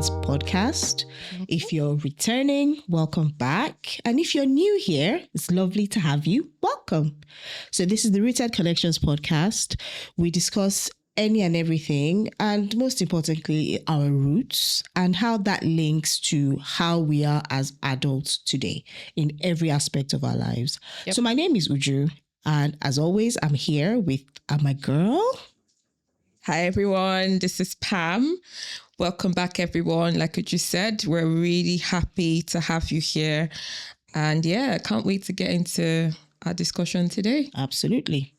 Connections podcast. If you're returning, welcome back. And if you're new here, it's lovely to have you. Welcome. So this is the Rooted Connections podcast. We discuss any and everything, and most importantly, our roots and how that links to how we are as adults today in every aspect of our lives. Yep. So my name is Uju, and as always, I'm here with my girl. Hi, everyone. This is Pam. Welcome back, everyone. Like Uju said, we're really happy to have you here. And yeah, I can't wait to get into our discussion today. Absolutely.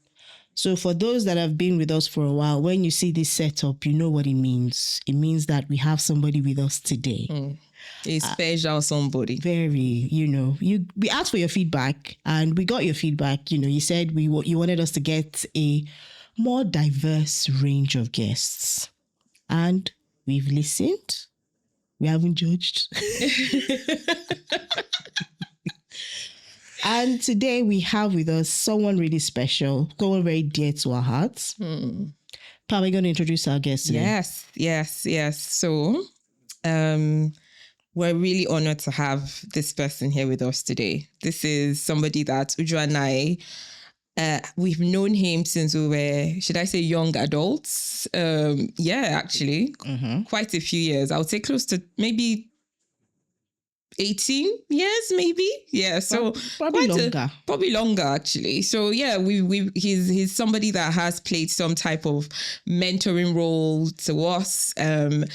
So for those that have been with us for a while, when you see this setup, you know what it means. It means that we have somebody with us today. A special somebody. Very, we asked for your feedback and we got your feedback. You said you wanted us to get a more diverse range of guests. And we've listened. We haven't judged. And today we have with us someone really special, someone very dear to our hearts. Pam, we're going to introduce our guest today. Yes. So we're really honored to have this person here with us today. This is somebody that Uju and I, we've known him since we were, should I say, young adults? Actually, quite a few years. I would say close to maybe 18 years, maybe. Yeah, so probably longer. Probably longer, actually. So yeah, he's somebody that has played some type of mentoring role to us, and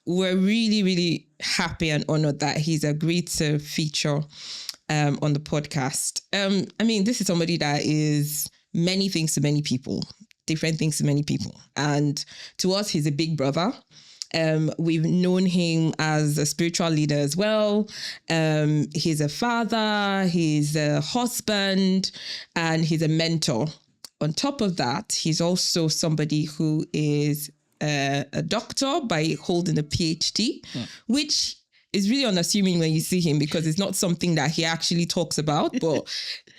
we're really, really happy and honored that he's agreed to feature on the podcast. This is somebody that is many things to many people, different things to many people. And to us, he's a big brother. We've known him as a spiritual leader as well. He's a father, he's a husband, and he's a mentor. On top of that, he's also somebody who is a doctor by holding a PhD, which is really unassuming when you see him because it's not something that he actually talks about. But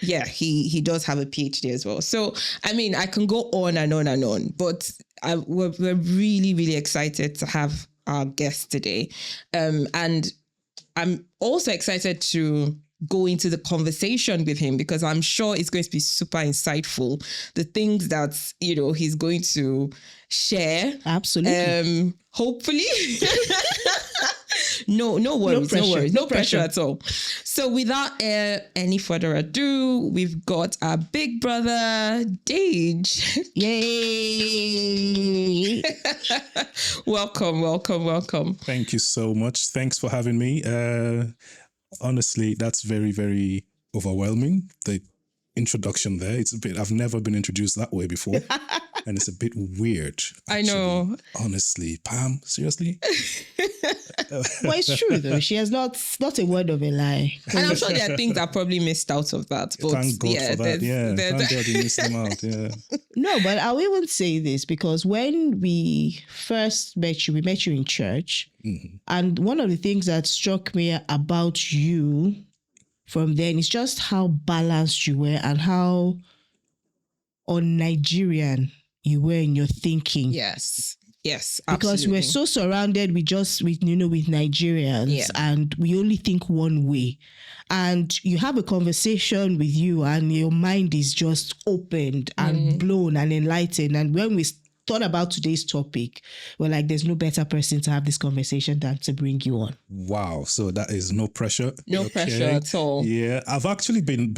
yeah, he does have a PhD as well. So, I can go on and on and on, but we're really, really excited to have our guest today. And I'm also excited to go into the conversation with him because I'm sure it's going to be super insightful. The things that, he's going to share. Absolutely. Hopefully. No worries. No pressure at all. So without any further ado, we've got our big brother, Deji. Yay! Welcome. Thank you so much. Thanks for having me. Honestly, that's very, very overwhelming. The introduction there, I've never been introduced that way before. And it's a bit weird. Actually. I know. Honestly, Pam, seriously? Well, it's true though. She has not a word of a lie. And I'm sure there are things I probably missed out of that. But thank God for that. Yeah, thank God you missed them out. Yeah. No, but I will even say this because when we first met you, we met you in church. Mm-hmm. And one of the things that struck me about you from then is just how balanced you were and how un-Nigerian you were in your thinking. Yes, because absolutely. we're so surrounded with Nigerians, and we only think one way. And you have a conversation with you and your mind is just opened and blown and enlightened. And when we thought about today's topic, we're like, there's no better person to have this conversation than to bring you on. Wow. So that is no pressure. No pressure at all. Yeah. I've actually been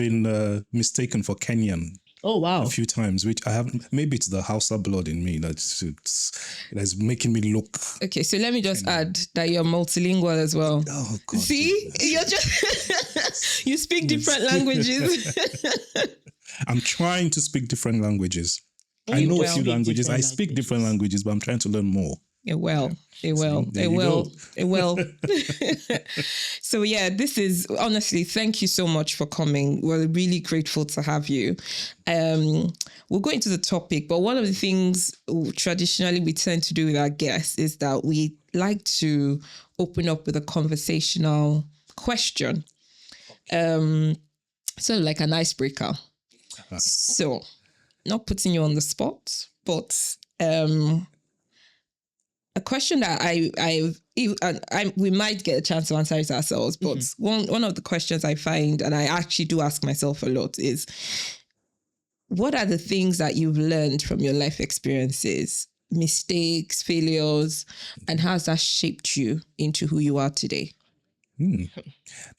mistaken for Kenyan. Oh, wow. A few times, which I haven't, maybe it's the Hausa blood in me that's making me look. Okay, so let me just add that you're multilingual as well. Oh, God. See? You're just, you speak different languages. I'm trying to speak different languages. I know a few languages. I speak different languages, but I'm trying to learn more. It will. So yeah, this is honestly, thank you so much for coming. We're really grateful to have you. We'll go into the topic, but one of the things traditionally we tend to do with our guests is that we like to open up with a conversational question. So like an icebreaker. So not putting you on the spot, but a question that we might get a chance to answer it ourselves, but one of the questions I find, and I actually do ask myself a lot, is what are the things that you've learned from your life experiences, mistakes, failures, and how has that shaped you into who you are today?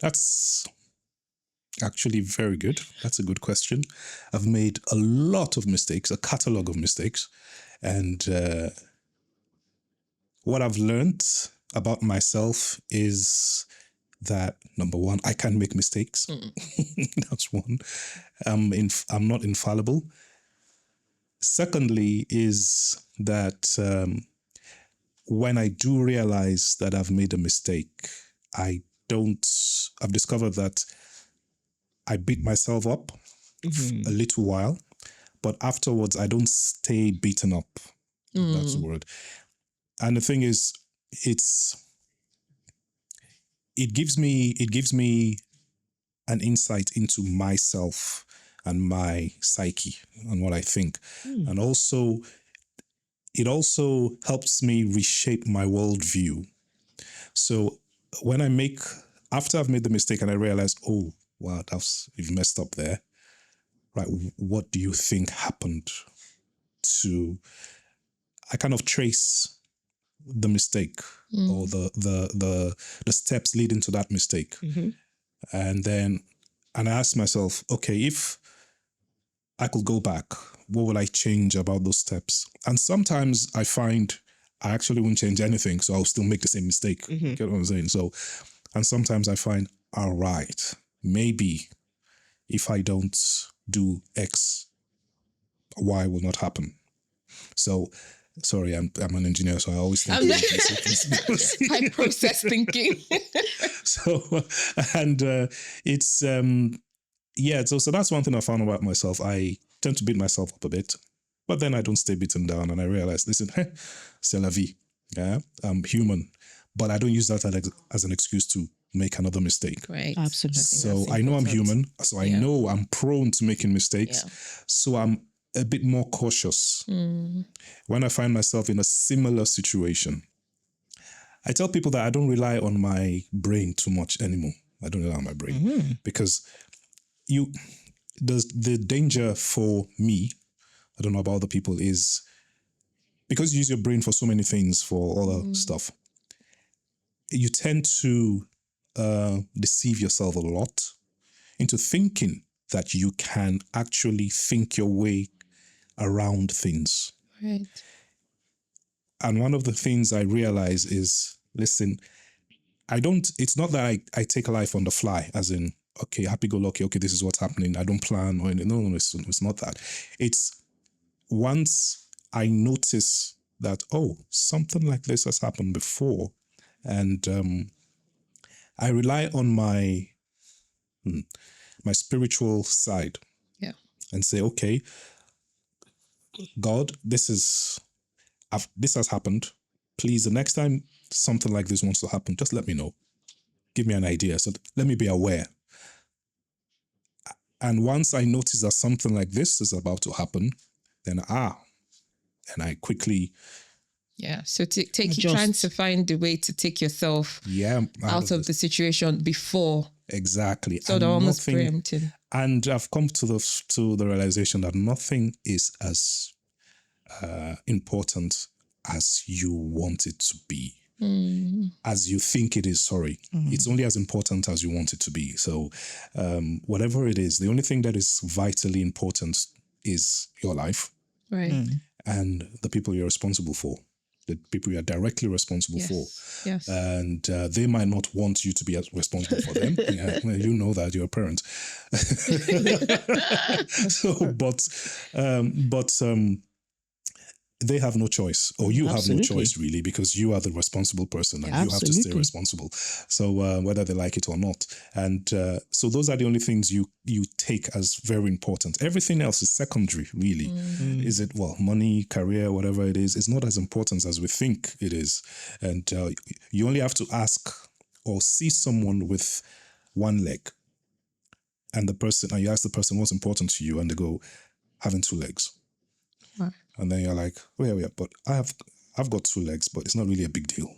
That's actually very good. That's a good question. I've made a lot of mistakes, a catalogue of mistakes. And what I've learned about myself is that, number one, I can make mistakes. That's one. I'm not infallible. Secondly, is that when I do realize that I've made a mistake, I've discovered that I beat myself up a little while, but afterwards I don't stay beaten up. That's the word. And the thing is, it gives me an insight into myself and my psyche and what I think. And also, it also helps me reshape my worldview. So after I've made the mistake and I realize, oh, wow, you've messed up there. Right. What do you think happened I kind of trace the mistake or the steps leading to that mistake. And I ask myself, okay, if I could go back, what would I change about those steps? And sometimes I find I actually won't change anything, so I'll still make the same mistake. You get what I'm saying? So, and sometimes I find, all right, maybe if I don't do X, Y will not happen. So, sorry, I'm an engineer, so I always think high process thinking. So, and it's so that's one thing I found about myself. I tend to beat myself up a bit, but then I don't stay beaten down, and I realize, listen, c'est la vie. Yeah, I'm human, but I don't use that as an excuse to make another mistake. Right. Absolutely. So I know I'm human, so I know I'm prone to making mistakes. Yeah. So I'm a bit more cautious when I find myself in a similar situation. I tell people that I don't rely on my brain too much anymore. I don't rely on my brain because the danger for me, I don't know about other people, is because you use your brain for so many things, for other stuff, you tend to deceive yourself a lot into thinking that you can actually think your way around things. Right. And one of the things I realize is, listen, it's not that I take life on the fly, as in, okay, happy-go-lucky, okay, this is what's happening, I don't plan, or no, it's not that. It's once I notice that, oh, something like this has happened before, and I rely on my spiritual side and say, okay, God, this has happened. Please, the next time something like this wants to happen, just let me know. Give me an idea. So let me be aware. And once I notice that something like this is about to happen, then and I quickly... Yeah. So trying to find a way to take yourself out of the situation before. Exactly. So they're almost preempting. And I've come to the realization that nothing is as important as you want it to be. As you think it is, It's only as important as you want it to be. So whatever it is, the only thing that is vitally important is your life. Right. And the people you're responsible for. The people you are directly responsible for. Yes. And they might not want you to be responsible for them. You know that you're a parent. They have no choice, or you have no choice, really, because you are the responsible person and you have to stay responsible. So whether they like it or not. And so those are the only things you take as very important. Everything else is secondary, really. Is it, money, career, whatever it is not as important as we think it is. And you only have to ask or see someone with one leg, and you ask the person what's important to you, and they go, having two legs. Right. And then you're like, wait, but I have I've got 2 legs, but it's not really a big deal.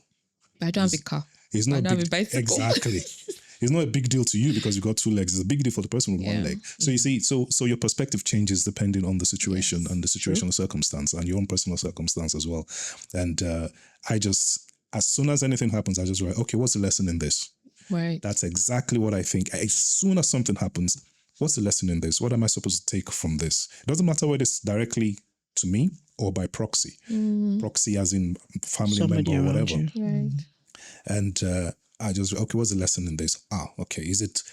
I don't have a car. It's not I a don't have big a bicycle. Exactly. It's not a big deal to you because you've got 2 legs. It's a big deal for the person with 1 leg. So you see, so your perspective changes depending on the situation and the situational circumstance and your own personal circumstance as well. And as soon as anything happens, I just write, okay, what's the lesson in this? Right. That's exactly what I think. As soon as something happens, what's the lesson in this? What am I supposed to take from this? It doesn't matter whether it's directly to me or by proxy. Proxy as in family Somebody member or around whatever. you. Right. And I just, okay, what's the lesson in this? Okay. Is it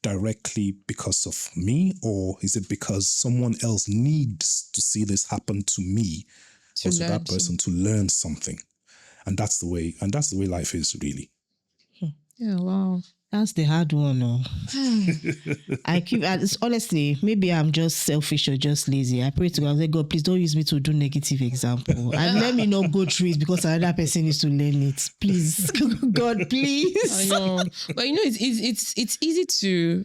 directly because of me, or is it because someone else needs to see this happen to me or to that person to learn something? And that's the way life is, really. Yeah, wow. That's the hard one. No. Honestly, maybe I'm just selfish or just lazy. I pray to God, I say, God, please don't use me to do negative example. And let me not go through it because another person needs to learn it. Please. God, please. I know. But it's easy to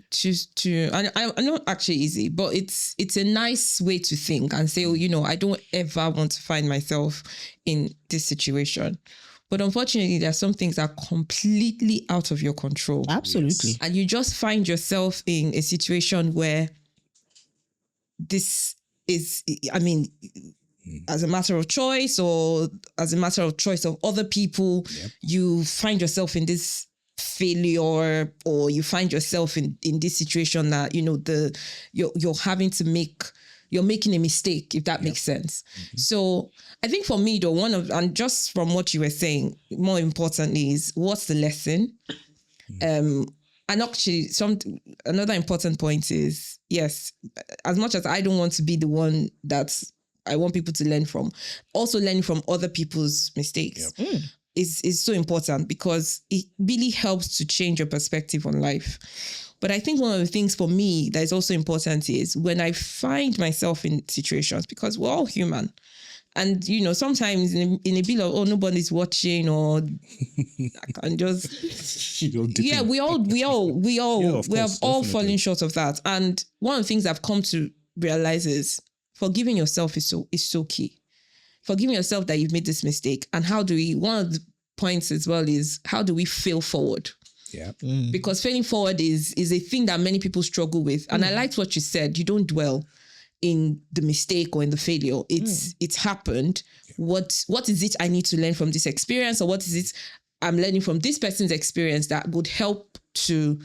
I'm not actually easy, but it's a nice way to think and say, I don't ever want to find myself in this situation. But unfortunately, there are some things that are completely out of your control. Absolutely. Yes. And you just find yourself in a situation where this is, as a matter of choice or as a matter of choice of other people, you find yourself in this failure, or you find yourself in this situation that, you're having to you're making a mistake, if that makes sense. Mm-hmm. So I think for me, though, and just from what you were saying, more importantly is what's the lesson? Mm-hmm. And actually another important point is, yes, as much as I don't want to be the one that I want people to learn from, also learning from other people's mistakes is so important, because it really helps to change your perspective on life. But I think one of the things for me that is also important is when I find myself in situations, because we're all human. And, sometimes in a bit of, nobody's watching, or I can just... we have all fallen short of that. And one of the things I've come to realize is forgiving yourself is so key. Forgiving yourself that you've made this mistake. And one of the points as well is, how do we fail forward? Yeah. Because failing forward is a thing that many people struggle with. And I liked what you said. You don't dwell in the mistake or in the failure. It's happened. What is it I need to learn from this experience? Or what is it I'm learning from this person's experience that would help to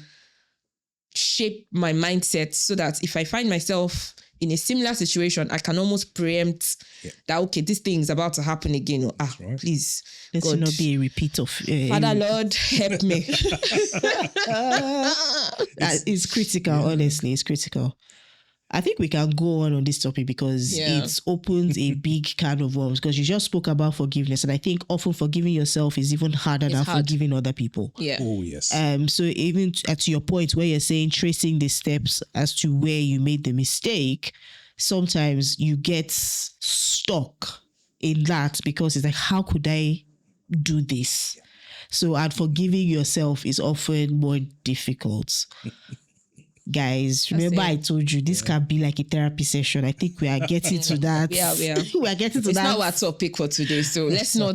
shape my mindset, so that if I find myself in a similar situation, I can almost preempt that, okay, this thing is about to happen again. Right. Please, let's God, not be a repeat of... Father, Lord, help me. It's critical, honestly. It's critical. I think we can go on this topic because it opens a big can of worms, because you just spoke about forgiveness. And I think often forgiving yourself is even harder than forgiving other people. Yeah. Oh, yes. So even to your point where you're saying tracing the steps as to where you made the mistake, sometimes you get stuck in that because it's like, how could I do this? Yeah. So, and forgiving yourself is often more difficult. Guys, remember I told you this can be like a therapy session. I think we are getting to that. We are. We are getting to it's that. It's not our topic for today, so let's not.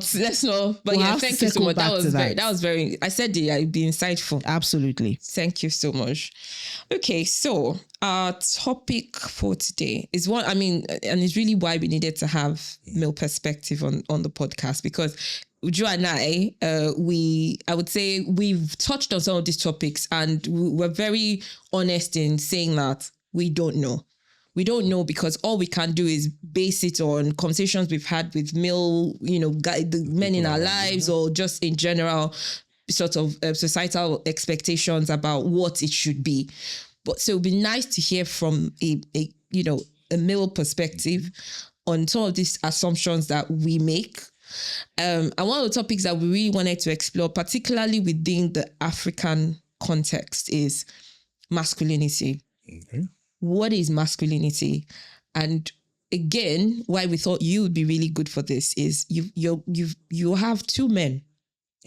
But thank you so much. That was very. I said it'd be insightful. Absolutely. Thank you so much. Okay, so our topic for today is one. And it's really why we needed to have male perspective on the podcast, because Joe and I would say we've touched on some of these topics, and we're very honest in saying that we don't know. We don't know, because all we can do is base it on conversations we've had with male, the men in our lives, or just in general, sort of societal expectations about what it should be. But so it'd be nice to hear from a male perspective on some of these assumptions that we make. And one of the topics that we really wanted to explore, particularly within the African context, is masculinity. Okay. What is masculinity? And again, why we thought you would be really good for this is you have 2 men,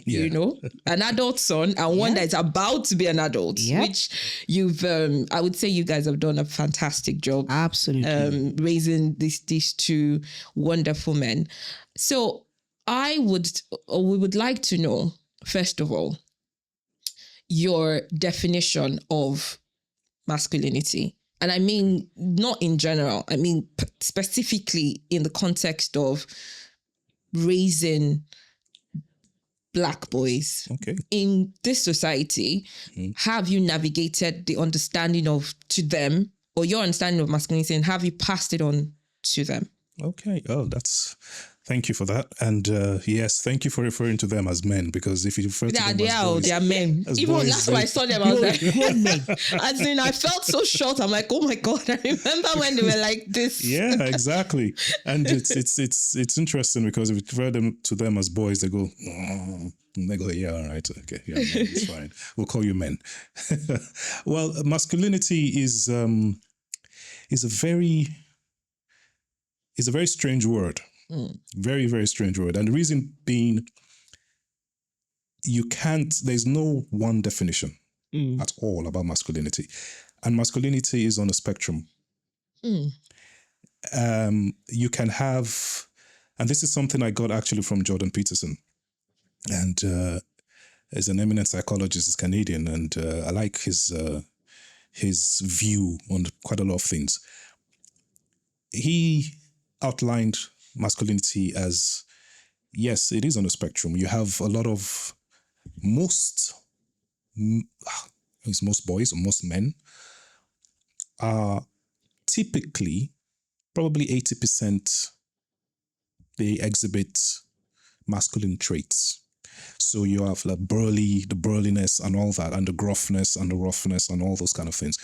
an adult son and one that is about to be an adult, which you've, I would say you guys have done a fantastic job. Absolutely. Raising these 2 wonderful men. So we would like to know, first of all, your definition of masculinity. And I mean, not in general, I mean, specifically in the context of raising Black boys. Okay. In this society, have you navigated the understanding of to them, or your understanding of masculinity, and have you passed it on to them? Okay. Oh, thank you for that. And yes, thank you for referring to them as men, because if you refer to them as boys, they are men. Even boys, last time I saw them, I was like, men. As in, I felt so short. I'm like, oh my God, I remember when they were like this. Yeah, exactly. And it's interesting because if you refer to them as boys, they go, yeah, all right, okay, yeah, no, it's fine. We'll call you men. Well, masculinity is a very strange word. Very, very strange word. And the reason being, there's no one definition at all about masculinity. And masculinity is on a spectrum. You can have, and this is something I got actually from Jordan Peterson. And is an eminent psychologist, is Canadian, and I like his view on quite a lot of things. He outlined masculinity as, yes, it is on a spectrum. You have a lot of most boys or most men are typically, probably 80%, they exhibit masculine traits. So you have like the burliness and all that, and the gruffness and the roughness and all those kind of things.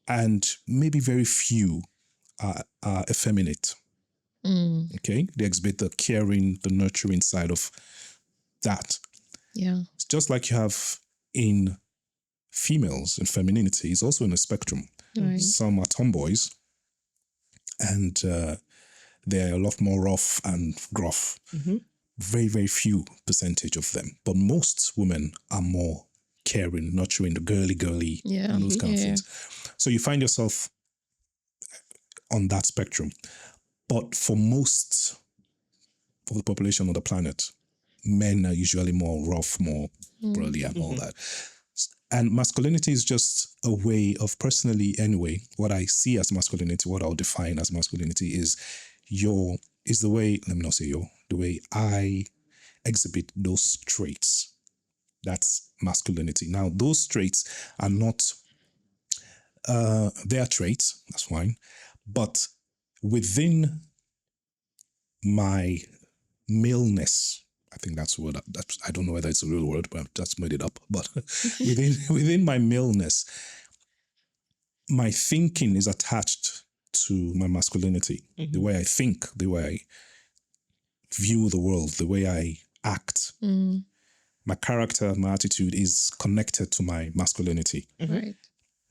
And maybe very few are effeminate. Okay, they exhibit the caring, the nurturing side of that. Yeah, it's just like you have in females, in femininity, is also in a spectrum. Right. Some are tomboys, and they're a lot more rough and gruff. Very, very few percentage of them, but most women are more caring, nurturing, the girly, and those kind of things. So you find yourself on that spectrum. But for most of the population on the planet, men are usually more rough, more burly, and all that. And masculinity is just a way of, personally anyway, what I see as masculinity, what I'll define as masculinity is the way, let me not say the way I exhibit those traits. That's masculinity. Now, those traits are not their traits, that's fine, but within my maleness, I think that's the word. I don't know whether it's a real word, but I've just made it up. But within my maleness, my thinking is attached to my masculinity. The way I think, the way I view the world, the way I act. My character, my attitude is connected to my masculinity. Right.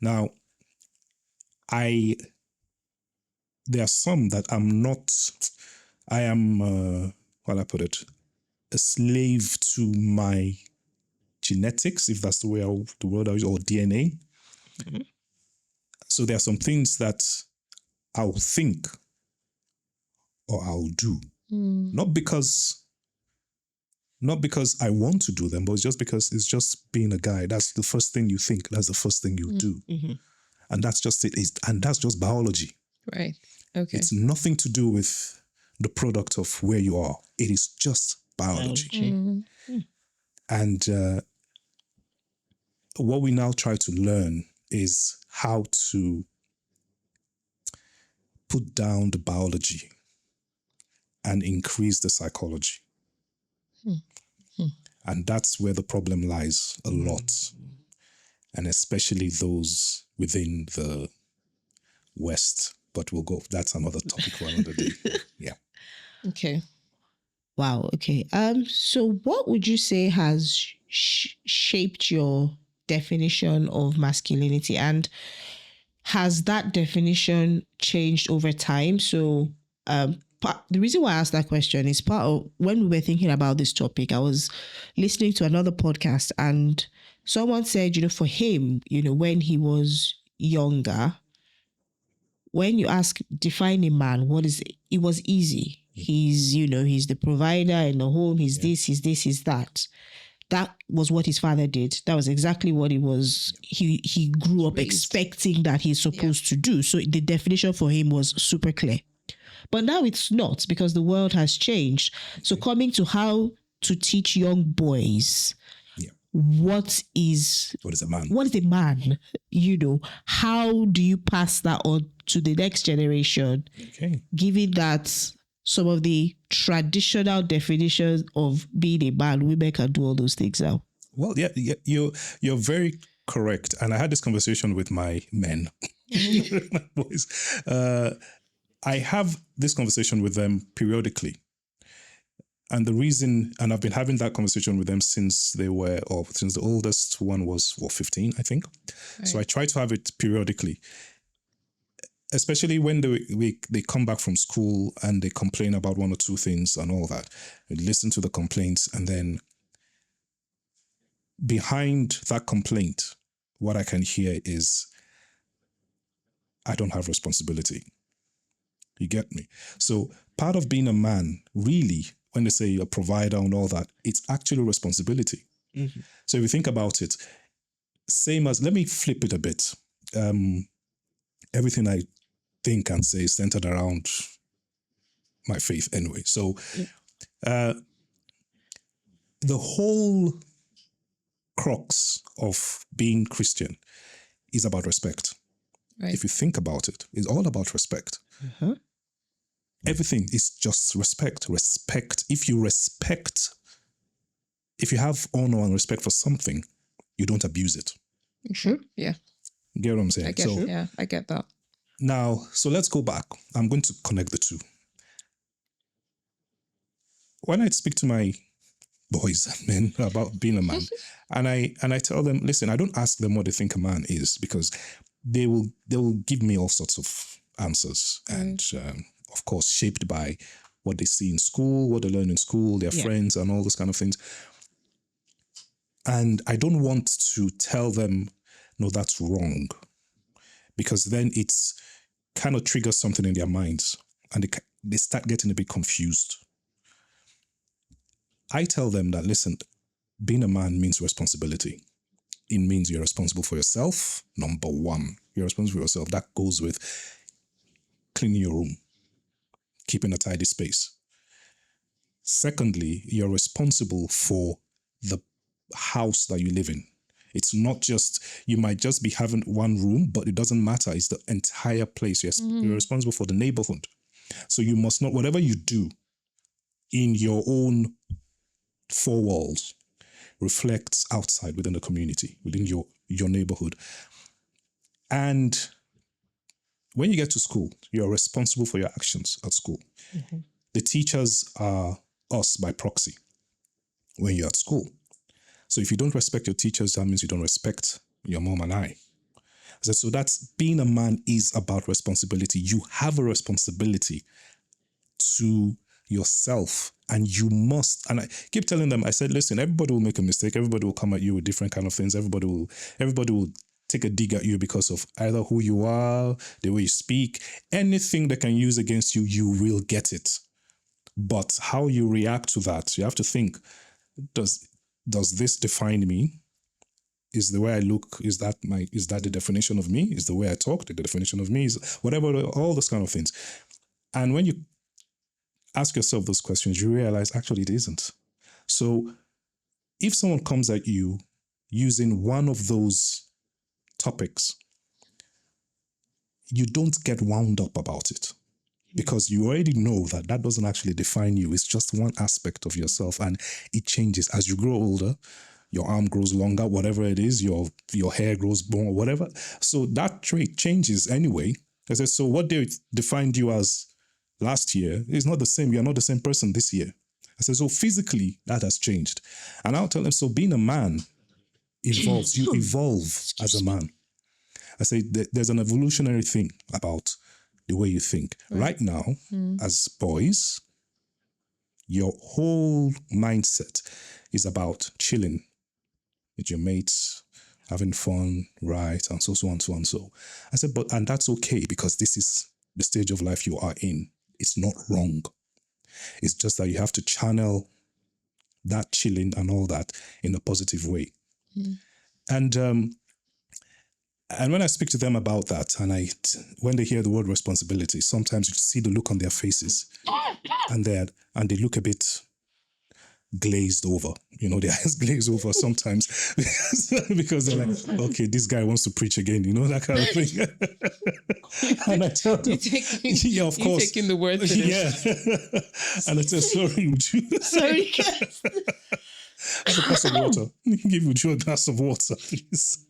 Now, there are some that I am, how do I put it, a slave to my genetics, if that's the word I use, or DNA. So there are some things that I'll think or I'll do, not because I want to do them, but it's just because it's just being a guy. That's the first thing you think. That's the first thing you do. And that's just it. And that's just biology. Right. Okay. It's nothing to do with the product of where you are. It is just biology. And what we now try to learn is how to put down the biology and increase the psychology. And that's where the problem lies a lot. And especially those within the West. But that's another topic for another day. Yeah. Okay. Wow. Okay. So what would you say has shaped your definition of masculinity, and has that definition changed over time? So, the reason why I asked that question is part of when we were thinking about this topic, I was listening to another podcast and someone said, for him, when he was younger, when you ask define a man, what is it? It was easy. He's, he's the provider in the home. He's this, he's that. That was what his father did. That was exactly what he was. He grew up expecting that he's supposed to do. So the definition for him was super clear. But now it's not, because the world has changed. So coming to how to teach young boys what is a man? What is a man? How do you pass that on to the next generation? Okay. Given that some of the traditional definitions of being a man, women can do all those things now. Well, yeah, you're very correct. And I had this conversation with my men, my boys. I have this conversation with them periodically. And the reason, and I've been having that conversation with them since the oldest one was 15, I think. Right. So I try to have it periodically, especially when they come back from school and they complain about one or two things and all that. We listen to the complaints, and then behind that complaint, what I can hear is, I don't have responsibility. You get me? So part of being a man, really, when they say a provider and all that, it's actually responsibility. Mm-hmm. So if you think about it, same as, let me flip it a bit. Everything I think and say is centered around my faith anyway. So the whole crux of being Christian is about respect. Right. If you think about it, it's all about respect. Mm-hmm. Everything is just respect. Respect. If you have honor and respect for something, you don't abuse it. Sure. Yeah. You get what I'm saying? I get that. Now, so let's go back. I'm going to connect the two. When I speak to my boys and men about being a man, and I tell them, listen, I don't ask them what they think a man is, because they will give me all sorts of answers, and of course shaped by what they see in school, what they learn in school, their friends, and all those kind of things. And I don't want to tell them, no, that's wrong, because then it's kind of triggers something in their minds, and they start getting a bit confused. I tell them that, listen, being a man means responsibility. It means you're responsible for yourself. Number one, you're responsible for yourself. That goes with cleaning your room, keeping a tidy space. Secondly, you're responsible for the house that you live in. It's not just, you might just be having one room, but it doesn't matter. It's the entire place. You're responsible for the neighborhood. So you must not, whatever you do in your own four walls, reflects outside within the community, within your neighborhood. And when you get to school, you're responsible for your actions at school. Mm-hmm. The teachers are us by proxy when you're at school. So if you don't respect your teachers, that means you don't respect your mom and I. So that's, being a man is about responsibility. You have a responsibility to yourself, and you must, and I keep telling them, I said, listen, everybody will make a mistake. Everybody will come at you with different kind of things. Everybody will take a dig at you because of either who you are, the way you speak. Anything they can use against you, you will get it. But how you react to that, you have to think, does this define me? Is the way I look, is that the definition of me? Is the way I talk the definition of me? Is whatever, all those kind of things. And when you ask yourself those questions, you realize actually it isn't. So if someone comes at you using one of those topics, you don't get wound up about it, because you already know that doesn't actually define you. It's just one aspect of yourself, and it changes as you grow older. Your arm grows longer, whatever it is, your hair grows more, whatever. So that trait changes anyway. I said, so what they defined you as last year is not the same. You're not the same person this year. I said, so physically that has changed. And I'll tell them, so being a man evolves. You evolve as a man. I say there's an evolutionary thing about the way you think. Right now, as boys, your whole mindset is about chilling with your mates, having fun, right, and so on, so on, so. I said, and that's okay, because this is the stage of life you are in. It's not wrong. It's just that you have to channel that chilling and all that in a positive way. And when I speak to them about that, and when they hear the word responsibility, sometimes you see the look on their faces, and they look a bit glazed over. You know, their eyes glaze over sometimes because they're like, okay, this guy wants to preach again, you know, that kind of thing. And I tell them, yeah, of course. You're taking the word for this. Yeah. And I say, sorry, would you? Sorry. Have a glass of water. Give you a glass of water, please.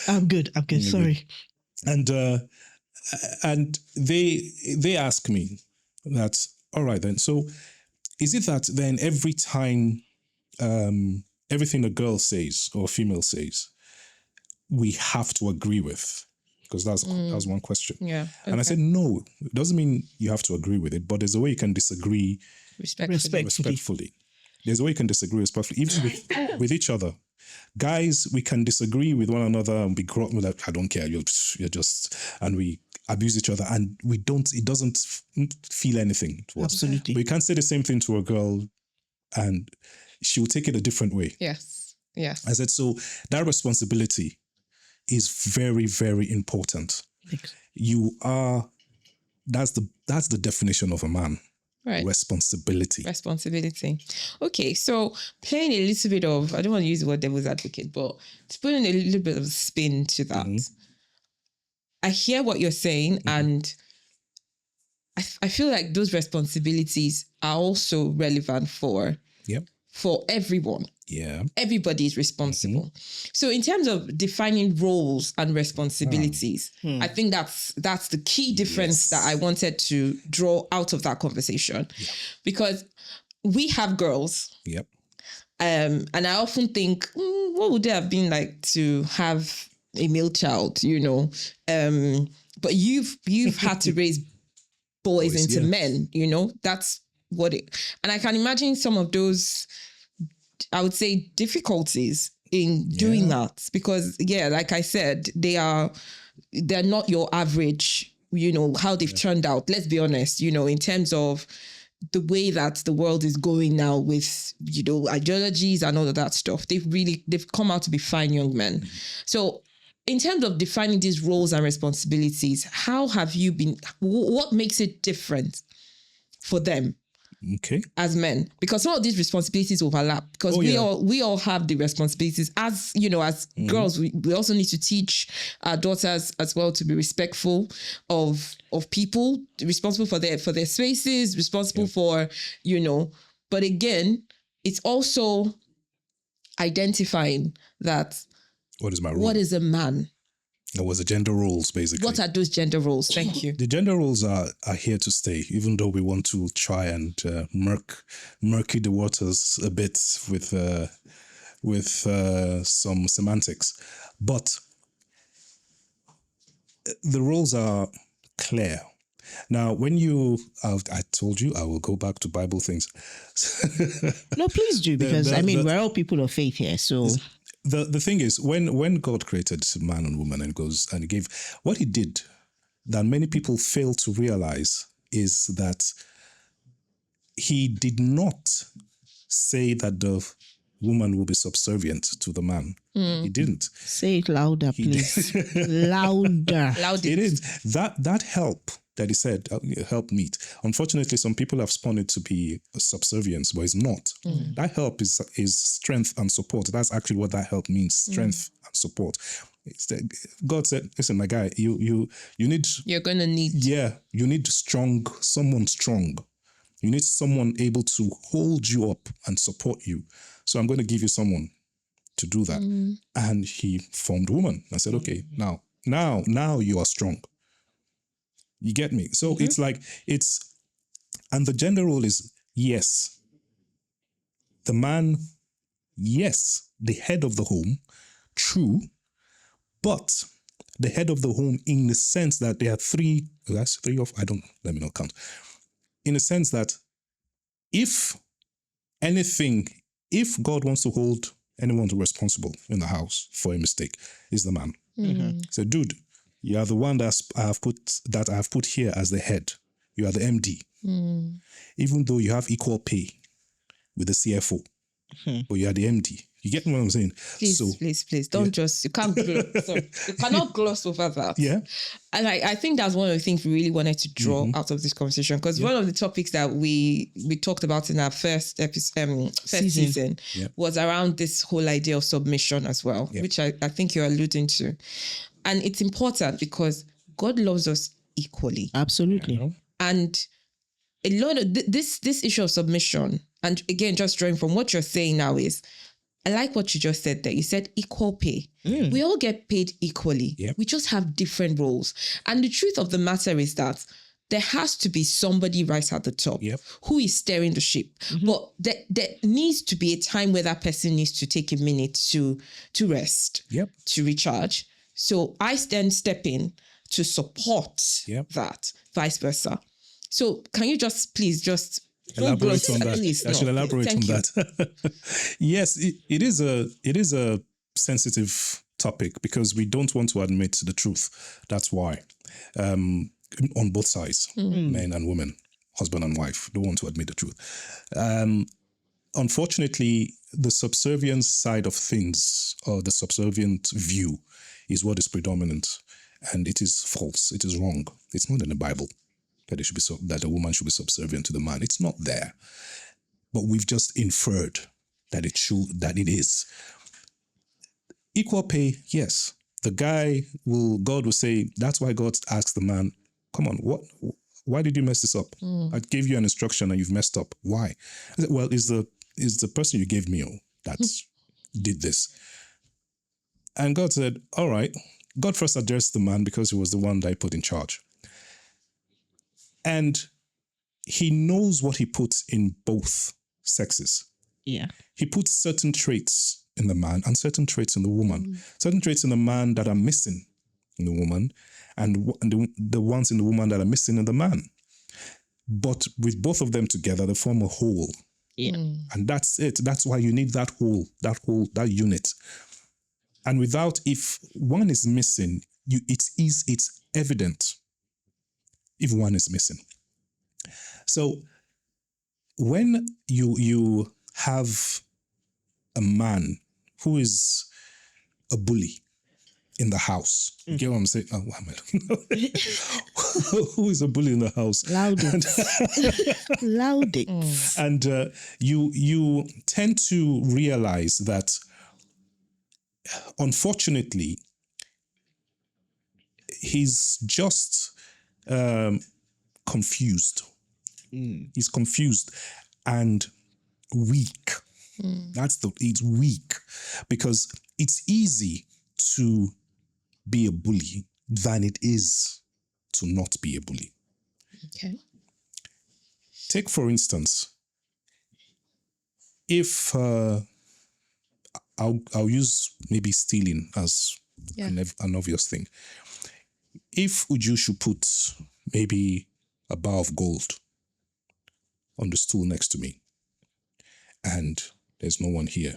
I'm good. Sorry. And they ask me that, all right then, so is it that then every time everything a girl says or a female says, we have to agree with? Because that was one question. Yeah. Okay. And I said, no, it doesn't mean you have to agree with it, but there's a way you can disagree respectfully. There's a way you can disagree respectfully, even with each other. Guys, we can disagree with one another and be like, I don't care, you're just, and we abuse each other, and it doesn't feel anything to us. Absolutely. But you can't say the same thing to a girl and she will take it a different way. Yes. I said, so that responsibility is very, very important. That's the definition of a man. Right. Responsibility. Okay, so playing a little bit of, I don't want to use the word devil's advocate, but to put in a little bit of spin to that. I hear what you're saying, and I feel like those responsibilities are also relevant for everyone. Yeah. Everybody is responsible. So in terms of defining roles and responsibilities, I think that's the key difference that I wanted to draw out of that conversation. Because we have girls. Yep. And I often think, what would it have been like to have a male child, you know? But you've had to raise boys into men, you know? That's what it... And I can imagine some of those, I would say, difficulties in doing that, because like I said, they're not your average, you know, how they've turned out. Let's be honest, you know, in terms of the way that the world is going now with, you know, ideologies and all of that stuff. They've come out to be fine young men. So in terms of defining these roles and responsibilities, how have you been, what makes it different for them? Okay. As men, because some of these responsibilities overlap, because we all have the responsibilities as, you know, as girls. We also need to teach our daughters as well to be respectful of people, responsible for their spaces, responsible for, you know, but again, it's also identifying that what is my role? What is a man? It was the gender roles, basically. What are those gender roles? Thank you. The gender roles are here to stay, even though we want to try and murky the waters a bit with some semantics. But the roles are clear. Now, when I told you, I will go back to Bible things. No, please do, because we're all people of faith here, so... The thing is, when God created man and woman and he gave, what he did that many people fail to realize is that he did not say that the woman will be subservient to the man. He didn't. Say it louder, please. Louder. It is. That help that he said, help meet. Unfortunately, some people have spun it to be a subservience, but it's not. That help is strength and support. That's actually what that help means, strength and support. God said, listen, my guy, you need... You're going to need... Yeah, you need someone strong. You need someone able to hold you up and support you. So I'm going to give you someone to do that. And he formed woman. I said, okay, now you are strong. You get me? So it's like, and the gender role is, yes, the man, yes, the head of the home, true, but the head of the home in the sense that there are let me not count. In the sense that if God wants to hold anyone responsible in the house for a mistake, is the man. So, dude, you are the one that I have put here as the head. You are the MD. Even though you have equal pay with the CFO, but you are the MD. You get what I'm saying? Please, don't just, you can't, sorry, you cannot gloss over that. Yeah. And I think that's one of the things we really wanted to draw out of this conversation, because one of the topics that we talked about in our first episode, season was around this whole idea of submission as well, which I think you're alluding to. And it's important because God loves us equally. Absolutely. And a lot of this issue of submission, and again, just drawing from what you're saying now, is I like what you just said there. You said equal pay. We all get paid equally. Yep. We just have different roles. And the truth of the matter is that there has to be somebody right at the top who is steering the ship. But there needs to be a time where that person needs to take a minute to rest, to recharge. So I then step in to support that, vice versa. So can you please elaborate on that? I should elaborate on that. Yes, it is a sensitive topic because we don't want to admit the truth. That's why, on both sides, men and women, husband and wife, don't want to admit the truth. Unfortunately, the subservient side of things, or the subservient view, is what is predominant, and it is false. It is wrong. It's not in the Bible that a woman should be subservient to the man. It's not there. But we've just inferred that it is. Equal pay, yes. God will say, that's why God asks the man, come on, why did you mess this up? I gave you an instruction and you've messed up. Why? I said, well, is the person you gave me that did this. And God said, all right. God first addressed the man because he was the one that I put in charge. And he knows what he puts in both sexes. Yeah. He puts certain traits in the man and certain traits in the woman. Certain traits in the man that are missing in the woman, and the ones in the woman that are missing in the man. But with both of them together, they form a whole. Yeah. And that's it. That's why you need that that unit. And if one is missing, it's evident if one is missing. So when you have a man who is a bully in the house, you get what I'm saying? Oh, what am I looking at? Who is a bully in the house? Loudix. And you tend to realize that, unfortunately, he's just confused. He's confused and weak. It's weak because it's easy to be a bully than it is to not be a bully. Okay. Take, for instance, if I'll use maybe stealing as an obvious thing. If Uju should put maybe a bar of gold on the stool next to me, and there's no one here,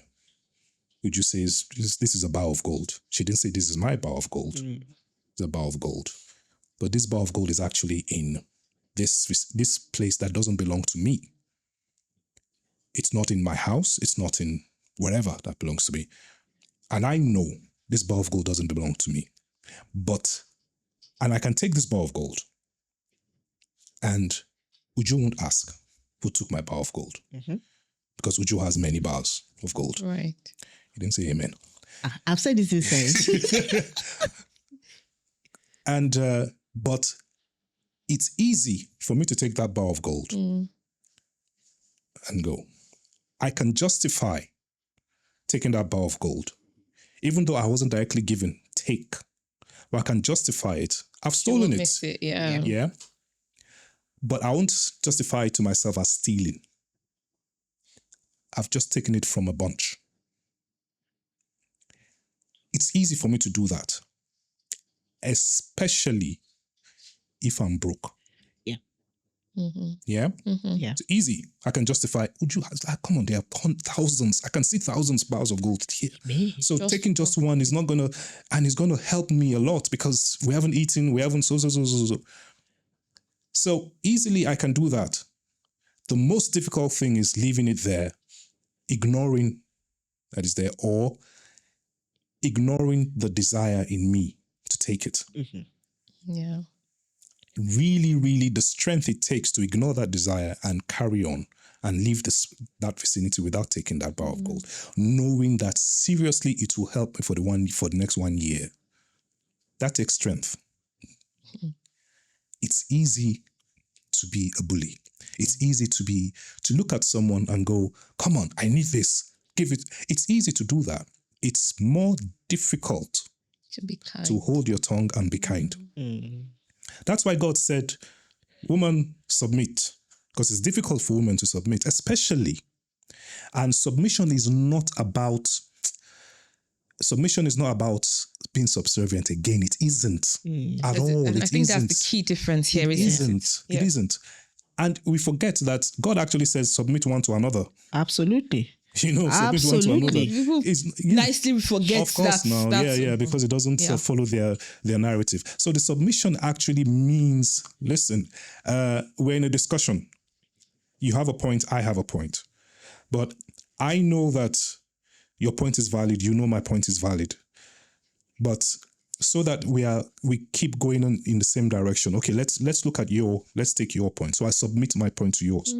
Uju says, this is a bar of gold. She didn't say this is my bar of gold. It's a bar of gold. But this bar of gold is actually in this place that doesn't belong to me. It's not in my house. It's not in wherever that belongs to me. And I know this bar of gold doesn't belong to me. And I can take this bar of gold, and Uju won't ask who took my bar of gold. Because Uju has many bars of gold. Right. He didn't say amen. I've said this insane. And but it's easy for me to take that bar of gold and go. I can justify taking that bar of gold, even though I wasn't directly given take. But I can justify it. I've stolen it. Yeah. But I won't justify it to myself as stealing. I've just taken it from a bunch. It's easy for me to do that, especially if I'm broke. Yeah. Yeah? Yeah. It's easy. I can justify, come on, there are thousands. I can see thousands of bars of gold here. So taking just one is not going to, and it's going to help me a lot because we haven't eaten, we haven't so. So easily I can do that. The most difficult thing is leaving it there, ignoring that is there, or ignoring the desire in me to take it. Yeah. Really, really the strength it takes to ignore that desire and carry on and leave that vicinity without taking that bar of gold, knowing that seriously it will help me for the next 1 year. That takes strength. It's easy to be a bully. It's easy to look at someone and go, come on, I need this. Give it. It's easy to do that. It's more difficult To be kind. to hold your tongue and be kind. That's why God said, woman, submit. Because it's difficult for women to submit, especially. And submission is not about being subservient. Again, it isn't at all. And I think that's the key difference here, isn't it? It isn't. And we forget that God actually says, submit one to another. Absolutely. Submit one to Absolutely. another. Nicely forget of course, that. because it doesn't follow their narrative. So the submission actually means, listen, we're in a discussion. You have a point, I have a point. But I know that your point is valid, you know my point is valid. But so that we keep going in the same direction. Okay, let's look at let's take your point. So I submit my point to yours.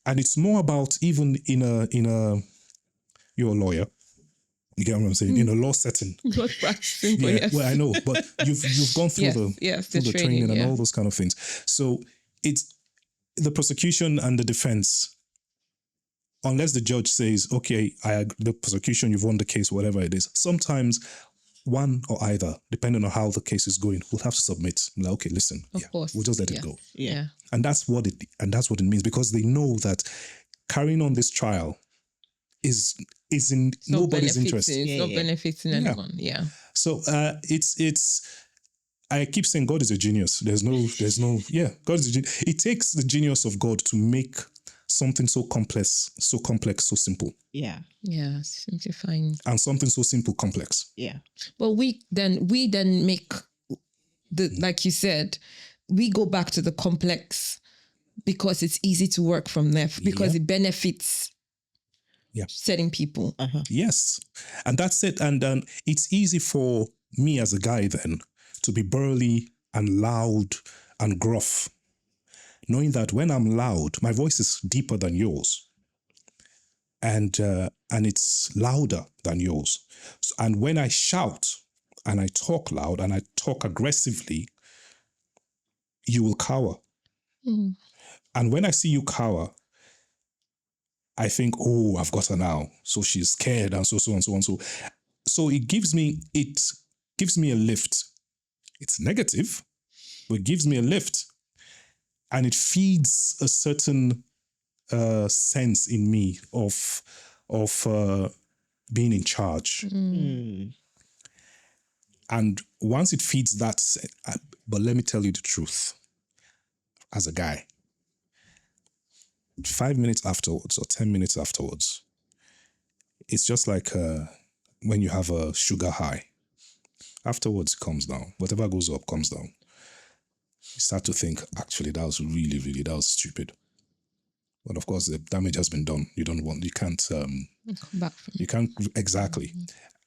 And it's more about even in a you're a lawyer. You get what I'm saying? In a law setting. Not practicing, but yes. Well, I know, but you've gone through the training and all those kind of things. So it's the prosecution and the defense. Unless the judge says, okay, the prosecution, you've won the case, whatever it is. Sometimes one or either, depending on how the case is going, will have to submit. Like, okay, listen, of course. We'll just let it go. Yeah. And that's what it means, because they know that carrying on this trial is in nobody's interest. It's not benefiting anyone. Yeah. So it's I keep saying God is a genius. God is a genius. It takes the genius of God to make something so complex, so simple. Yeah. Yeah, simplifying. And something so simple, complex. Yeah. But we then make like you said, we go back to the complex because it's easy to work from there, because it benefits certain people. Yes. And that's it. And it's easy for me as a guy then to be burly and loud and gruff, knowing that when I'm loud, my voice is deeper than yours. And it's louder than yours. And when I shout and I talk loud and I talk aggressively, you will cower. And when I see you cower, I think, oh, I've got her now. So she's scared and so and so and so. So it gives me a lift. It's negative, but it gives me a lift. And it feeds a certain sense in me of being in charge. And once it feeds that, but let me tell you the truth, as a guy, 5 minutes afterwards or 10 minutes afterwards, it's just like when you have a sugar high. Afterwards, it comes down. Whatever goes up comes down. You start to think, actually, that was that was stupid. But of course, the damage has been done. You can't come back from it. You can't, exactly.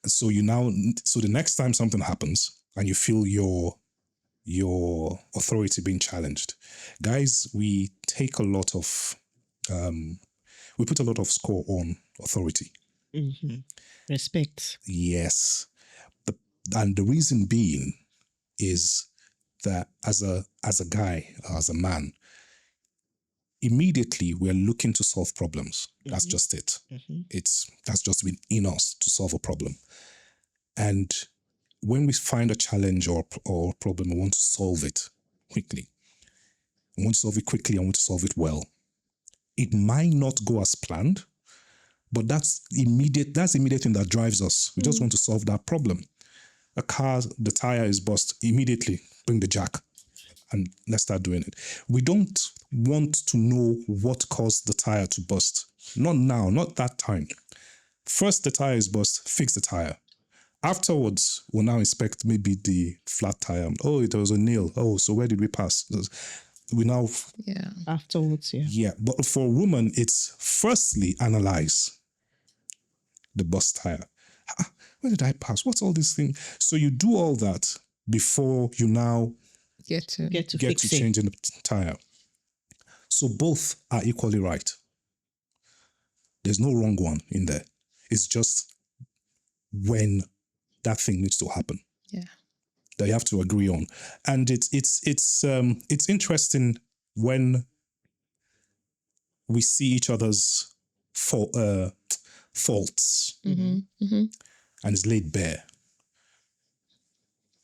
So the next time something happens and you feel your authority being challenged, guys, we take a lot of, we put a lot of score on authority. Respect. Yes. And the reason being is that as a guy, as a man, immediately we're looking to solve problems. That's just it. That's just been in us to solve a problem. And when we find a challenge or problem, we want to solve it quickly. We want to solve it quickly and want to solve it well. It might not go as planned, but that's immediate thing that drives us. We just want to solve that problem. A car, the tire is bust, immediately bring the jack and let's start doing it. We don't want to know what caused the tire to bust. Not now, not that time. First, the tire is bust, fix the tire. Afterwards, we'll now inspect maybe the flat tire. Oh, it was a nail. Oh, so where did we pass? We now... Yeah. Afterwards, yeah. Yeah, but for a woman, it's firstly analyze the bus tire. Where did I pass? What's all this thing? So you do all that before you now Get to Get to get fix to it. changing the tire. So both are equally right. There's no wrong one in there. It's just when that thing needs to happen. Yeah. That you have to agree on. And it's interesting when we see each other's faults Mm-hmm. Mm-hmm. and it's laid bare.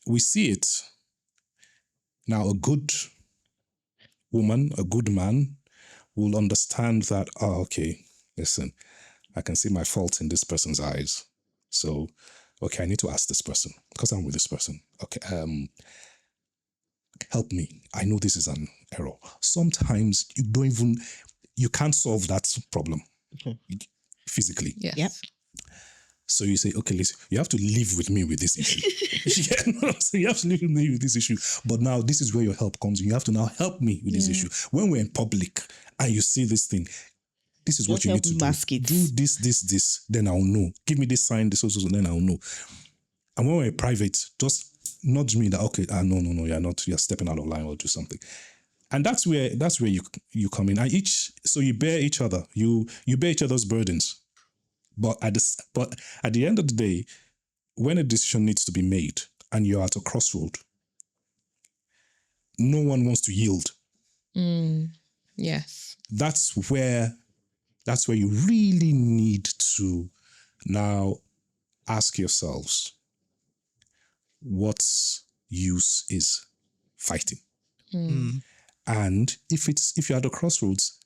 We see it. Now, a good woman, a good man will understand that, oh, okay, listen, I can see my fault in this person's eyes. So, okay, I need to ask this person because I'm with this person. Okay, help me. I know this is an error. Sometimes you can't solve that problem physically. Yes. Yep. So you say, okay, listen, you have to live with me with this issue. So you have to live with me with this issue. But now this is where your help comes in. You have to now help me with this issue. When we're in public and you see this thing, this is what Just you help need to mask do. it. Do this, then I'll know. Give me this sign, this, then I'll know. And when we're in private, just nudge me that, okay, no, you're stepping out of line or do something. And that's where you come in. And so you bear each other. You bear each other's burdens. But at the end of the day, when a decision needs to be made and you're at a crossroad, no one wants to yield. Yes. That's where you really need to now ask yourselves, what use is fighting? And if you're at a crossroads,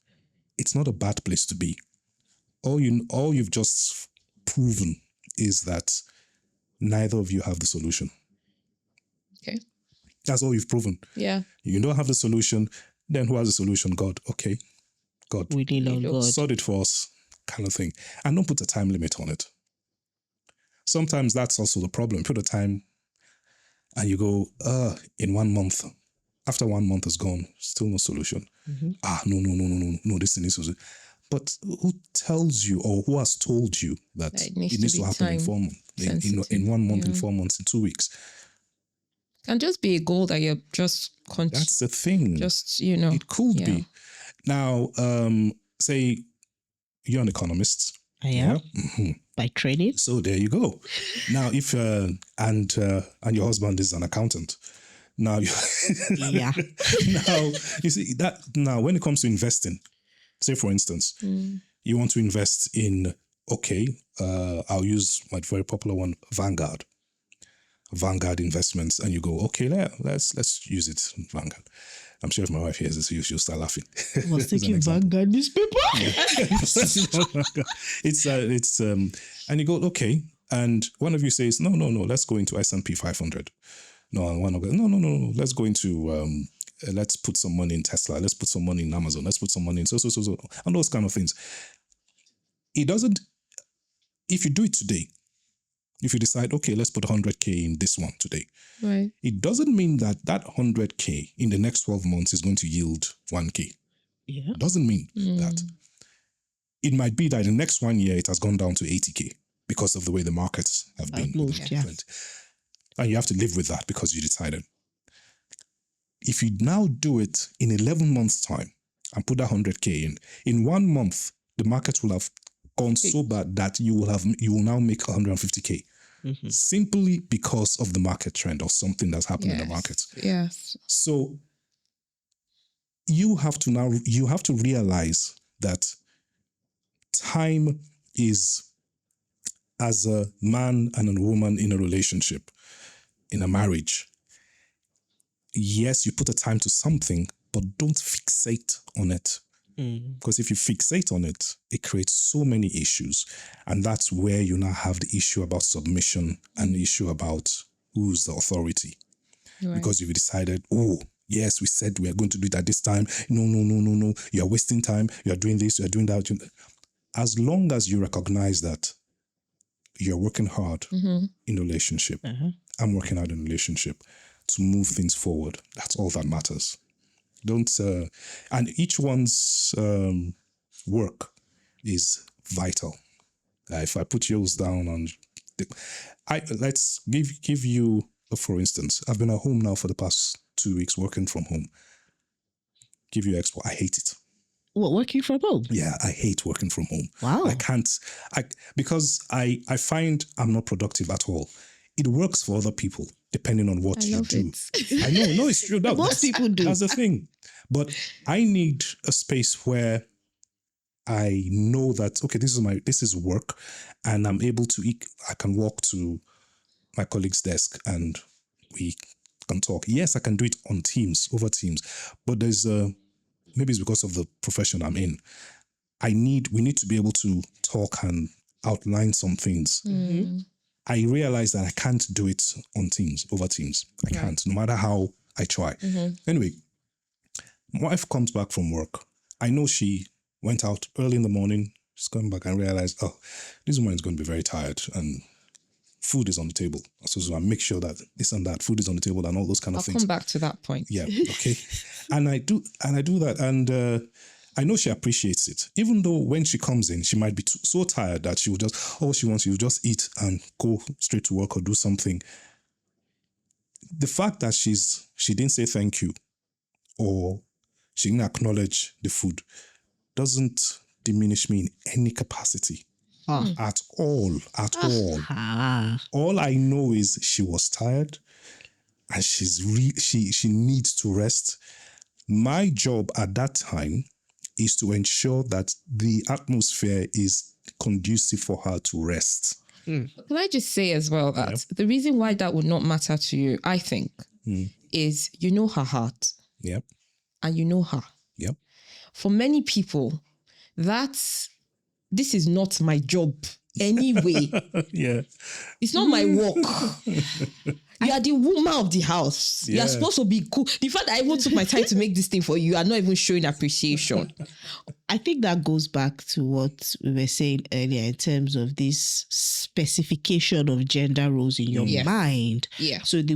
it's not a bad place to be. All you've just proven is that neither of you have the solution. Okay. That's all you've proven. Yeah. You don't have the solution, then who has the solution? God. Okay. God. We lean on God. Sort it for us, kind of thing. And don't put a time limit on it. Sometimes that's also the problem. Put a time and you go, in 1 month. After 1 month is gone, still no solution. No, this thing is to... But who tells you or who has told you that it needs to happen in 4 months, in 1 month, in 4 months, in 2 weeks? Can just be a goal that you're just That's the thing. Just, It could be. Now, say you're an economist. I am. By training. So there you go. Now, if and your husband is an accountant. Now, Yeah. now you see that. Now, when it comes to investing, say for instance, you want to invest in. Okay, I'll use my very popular one, Vanguard Investments, and you go, okay, let's use it, Vanguard. I'm sure if my wife hears this, she'll start laughing. I was thinking Vanguard newspaper. It's and you go, okay, and one of you says, no, let's go into S&P 500. No, and one of them, no, let's go into let's put some money in Tesla, let's put some money in Amazon, let's put some money in so, and those kind of things. It doesn't. If you do it today, if you decide, okay, let's put 100K in this one today, right, it doesn't mean that 100K in the next 12 months is going to yield 1K. Yeah. It doesn't mean that. It might be that in the next 1 year, it has gone down to 80K because of the way the markets have been moved, yeah. And you have to live with that because you decided. If you now do it in 11 months' time and put that 100K in 1 month, the markets will have gone so bad that you will now make 150K simply because of the market trend or something that's happened in the market. Yes. So you have to realize that time is, as a man and a woman in a relationship, in a marriage, yes, you put a time to something, but don't fixate on it. Because if you fixate on it, it creates so many issues. And that's where you now have the issue about submission and the issue about who's the authority. Right. Because you've decided, oh, yes, we said we are going to do it at this time. No. You're wasting time. You're doing this, you're doing that. As long as you recognize that you're working hard in a relationship. I'm working hard in a relationship to move things forward. That's all that matters. Don't and each one's work is vital. If I put yours down on, let's give you a for instance. I've been at home now for the past 2 weeks working from home. Give you expo. I hate it. What, working from home? Yeah, I hate working from home. Wow. I can't. Because I find I'm not productive at all. It works for other people depending on what you do. I know, no, it's true. Most people do. That's the thing. But I need a space where I know that, okay, this is work, and I'm able to I can walk to my colleague's desk and we can talk. Yes, I can do it on over Teams, but there's maybe it's because of the profession I'm in. We need to be able to talk and outline some things. I realize that I can't do it on Teams, over Teams. I can't, no matter how I try. Anyway, my wife comes back from work. I know she went out early in the morning. She's coming back and realized, oh, this woman is going to be very tired and food is on the table. So I make sure that this and that, food is on the table and all those kind of things. I'll come back to that point. Yeah, okay. and I do that. And I know she appreciates it. Even though when she comes in, she might be so tired that she will just, all she wants to just eat and go straight to work or do something. The fact that she didn't say thank you or she didn't acknowledge the food doesn't diminish me in any capacity at all. All I know is she was tired and she needs to rest. My job at that time is to ensure that the atmosphere is conducive for her to rest. Can I just say as well that the reason why that would not matter to you, I think, is you know her heart. Yep. And you know her. Yep. For many people, this is not my job anyway. Yeah. It's not my work. You are the woman of the house. Yeah. You're supposed to be cool. The fact that I even took my time to make this thing for you, you are not even showing appreciation. I think that goes back to what we were saying earlier in terms of this specification of gender roles in your mind. Yeah. So the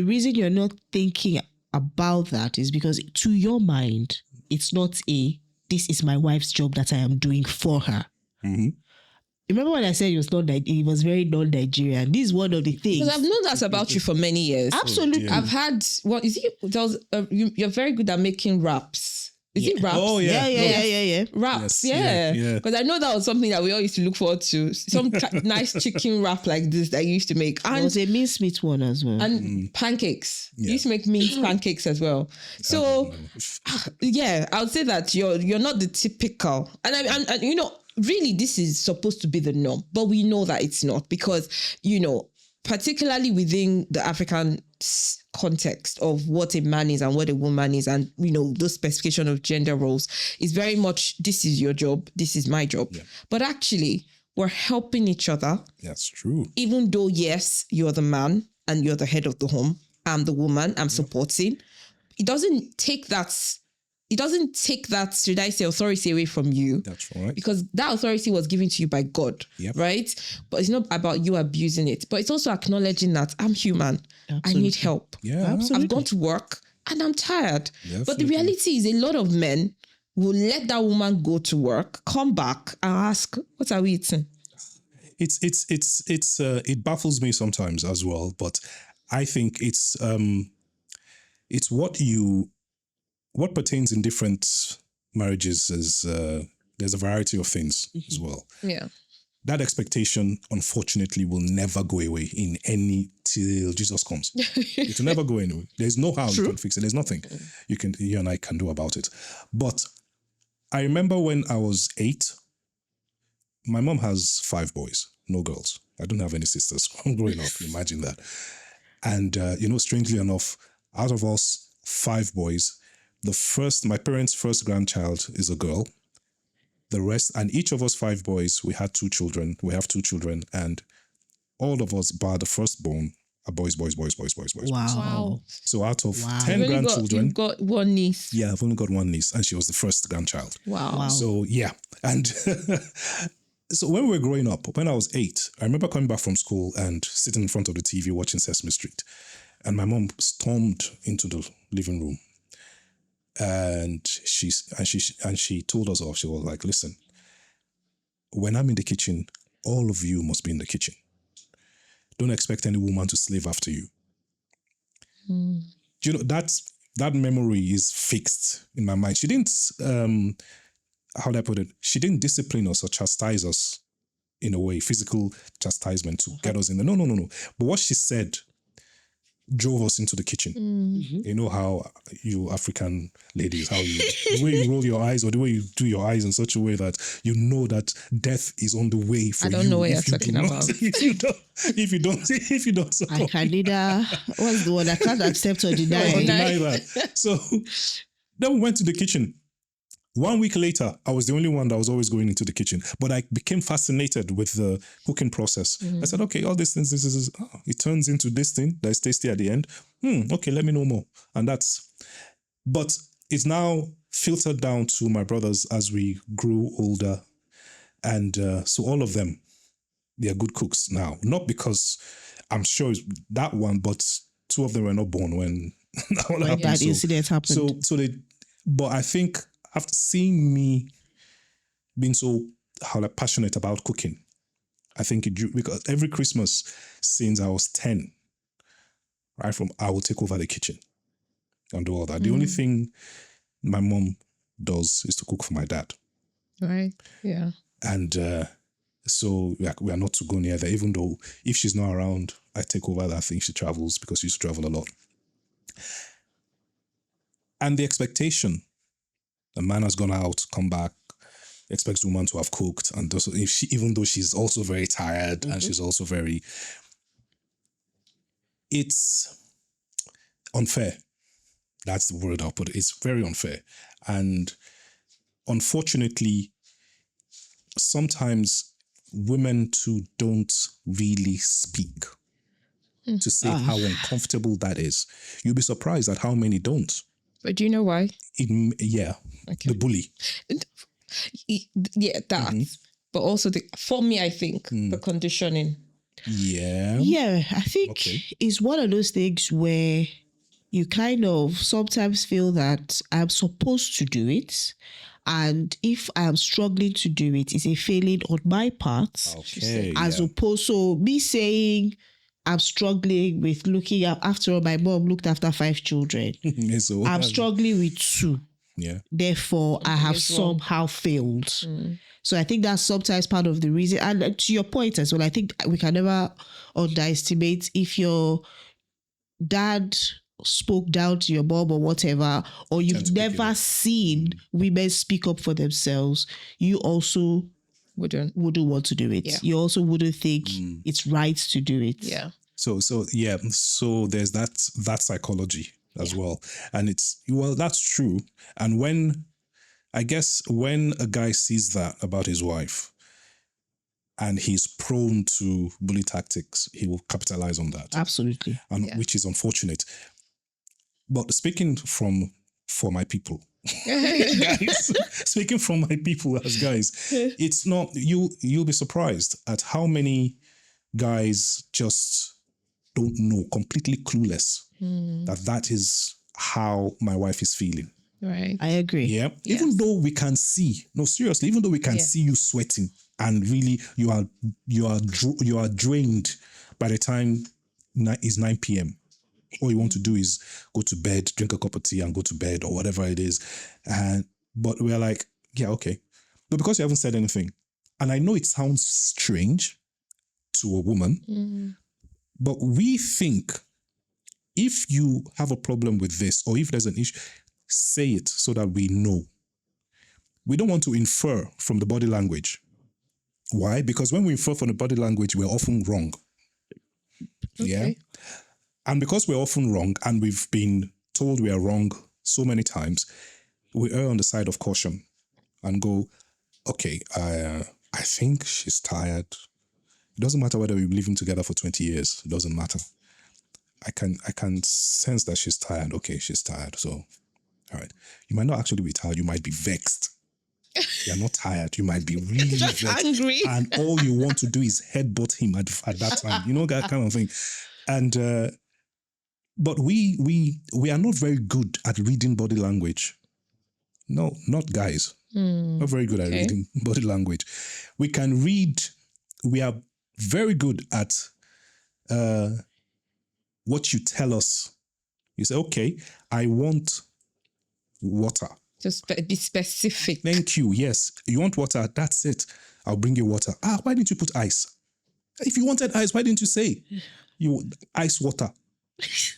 reason you're not thinking about that is because to your mind, it's not this is my wife's job that I am doing for her. Mm-hmm. Remember when I said it was very non-Nigerian? This is one of the things. Because I've known that about you for many years. Absolutely. I've had, you're very good at making raps. Is it raps? Oh, yeah. Yeah. Raps, Yes, yeah. Because I know that was something that we all used to look forward to. Some nice chicken wrap like this that you used to make. And there was a mincemeat one as well. And pancakes. Yeah. You used to make minced pancakes as well. So, yeah, I would say that you're not the typical. And you know, really, this is supposed to be the norm. But we know that it's not because, you know, particularly within the African context of what a man is and what a woman is, and you know those specification of gender roles is very much this is your job, this is my job. But actually we're helping each other. That's true. Even though yes, you're the man and you're the head of the home, I'm the woman, I'm supporting. It doesn't take that, should I say, authority away from you. That's right. Because that authority was given to you by God, right? But it's not about you abusing it. But it's also acknowledging that I'm human. Absolutely. I need help. Yeah. Absolutely. I've gone to work and I'm tired. Definitely. But the reality is a lot of men will let that woman go to work, come back and ask, what are we eating? It baffles me sometimes as well, but I think it's what pertains in different marriages is there's a variety of things as well. Yeah. That expectation, unfortunately, will never go away till Jesus comes. It will never go anywhere. There's no how you can fix it. There's nothing you and I can do about it. But I remember when I was 8, my mom has 5 boys, no girls. I don't have any sisters. I'm growing up. Imagine that. And, strangely enough, out of us 5 boys, my parents' first grandchild is a girl. The rest, and each of us 5 boys, we have 2 children, and all of us, bar the firstborn, are boys. Wow. So out of 10 grandchildren... You've got one niece. Yeah, I've only got one niece, and she was the first grandchild. Wow. So, yeah. And So when we were growing up, when I was 8, I remember coming back from school and sitting in front of the TV watching Sesame Street. And my mom stormed into the living room. And she told us off. She was like, listen, when I'm in the kitchen, all of you must be in the kitchen. Don't expect any woman to slave after you. You know, that memory is fixed in my mind. She didn't, how do I put it? She didn't discipline us or chastise us in a way, physical chastisement to get us in there. No. But what she said drove us into the kitchen. You know how you African ladies, the way you roll your eyes or the way you do your eyes in such a way that you know that death is on the way for you. I don't know what you're talking about. If you don't, I can neither. What's the word? I can't accept or deny. deny that. So then we went to the kitchen. 1 week later, I was the only one that was always going into the kitchen, but I became fascinated with the cooking process. I said, okay, all these things, it turns into this thing that is tasty at the end. Okay, let me know more. And but it's now filtered down to my brothers as we grew older. And so all of them, they are good cooks now. Not because I'm sure it's that one, but 2 of them were not born when that incident happened. But I think after seeing me being so passionate about cooking, I think because every Christmas since I was 10, right from I will take over the kitchen and do all that. The only thing my mom does is to cook for my dad. Right. Yeah. And so we are not to go near there, even though if she's not around, I take over that thing. She travels because she used to travel a lot. And the expectation, the man has gone out, come back, expects the woman to have cooked, and even though she's also very tired and she's also it's unfair. That's the word I'll put it. It's very unfair. And unfortunately, sometimes women too don't really speak to say how uncomfortable that is. You'll be surprised at how many don't. But do you know why? The bully. Yeah, that. But also, for me, I think the conditioning. Yeah, I think it's one of those things where you kind of sometimes feel that I'm supposed to do it. And if I am struggling to do it, it's a failing on my part. As opposed to me saying, I'm struggling with looking at, after all, my mom looked after 5 children. So I'm struggling with 2. Yeah. Therefore, I have somehow failed. So I think that's sometimes part of the reason. And to your point as well, I think we can never underestimate if your dad spoke down to your mom or whatever, or you've never seen women speak up for themselves, you also wouldn't want to do it. You also wouldn't think it's right to do it. Yeah. So there's that psychology as well. And that's true. And when a guy sees that about his wife and he's prone to bully tactics, he will capitalize on that. Absolutely. And which is unfortunate. But speaking for my people, guys, speaking from my people as guys, it's not, you'll be surprised at how many guys just don't know, completely clueless that is how my wife is feeling. Right. I agree. Yeah. Yes. Even though we can see, see you sweating and really you are drained by the time it's 9 p.m. All you want to do is go to bed, drink a cup of tea and go to bed or whatever it is. But we're like, yeah, okay. But because you haven't said anything, and I know it sounds strange to a woman, but we think if you have a problem with this or if there's an issue, say it so that we know. We don't want to infer from the body language. Why? Because when we infer from the body language, we're often wrong. Okay. Yeah. And because we're often wrong and we've been told we are wrong so many times, we err on the side of caution and go, okay, I think she's tired. It doesn't matter whether we've been living together for 20 years. It doesn't matter. I can sense that she's tired. Okay, she's tired. So, all right. You might not actually be tired. You might be vexed. You're not tired. You might be really Just vexed, angry. and all you want to do is headbutt him at that time. You know, that kind of thing. And but we are not very good at reading body language. No, not guys. Not very good at reading body language. We can read. We are very good at what you tell us. You say, okay, I want water. Just be specific. Thank you. Yes. You want water? That's it. I'll bring you water. Why didn't you put ice? If you wanted ice, why didn't you say ice water?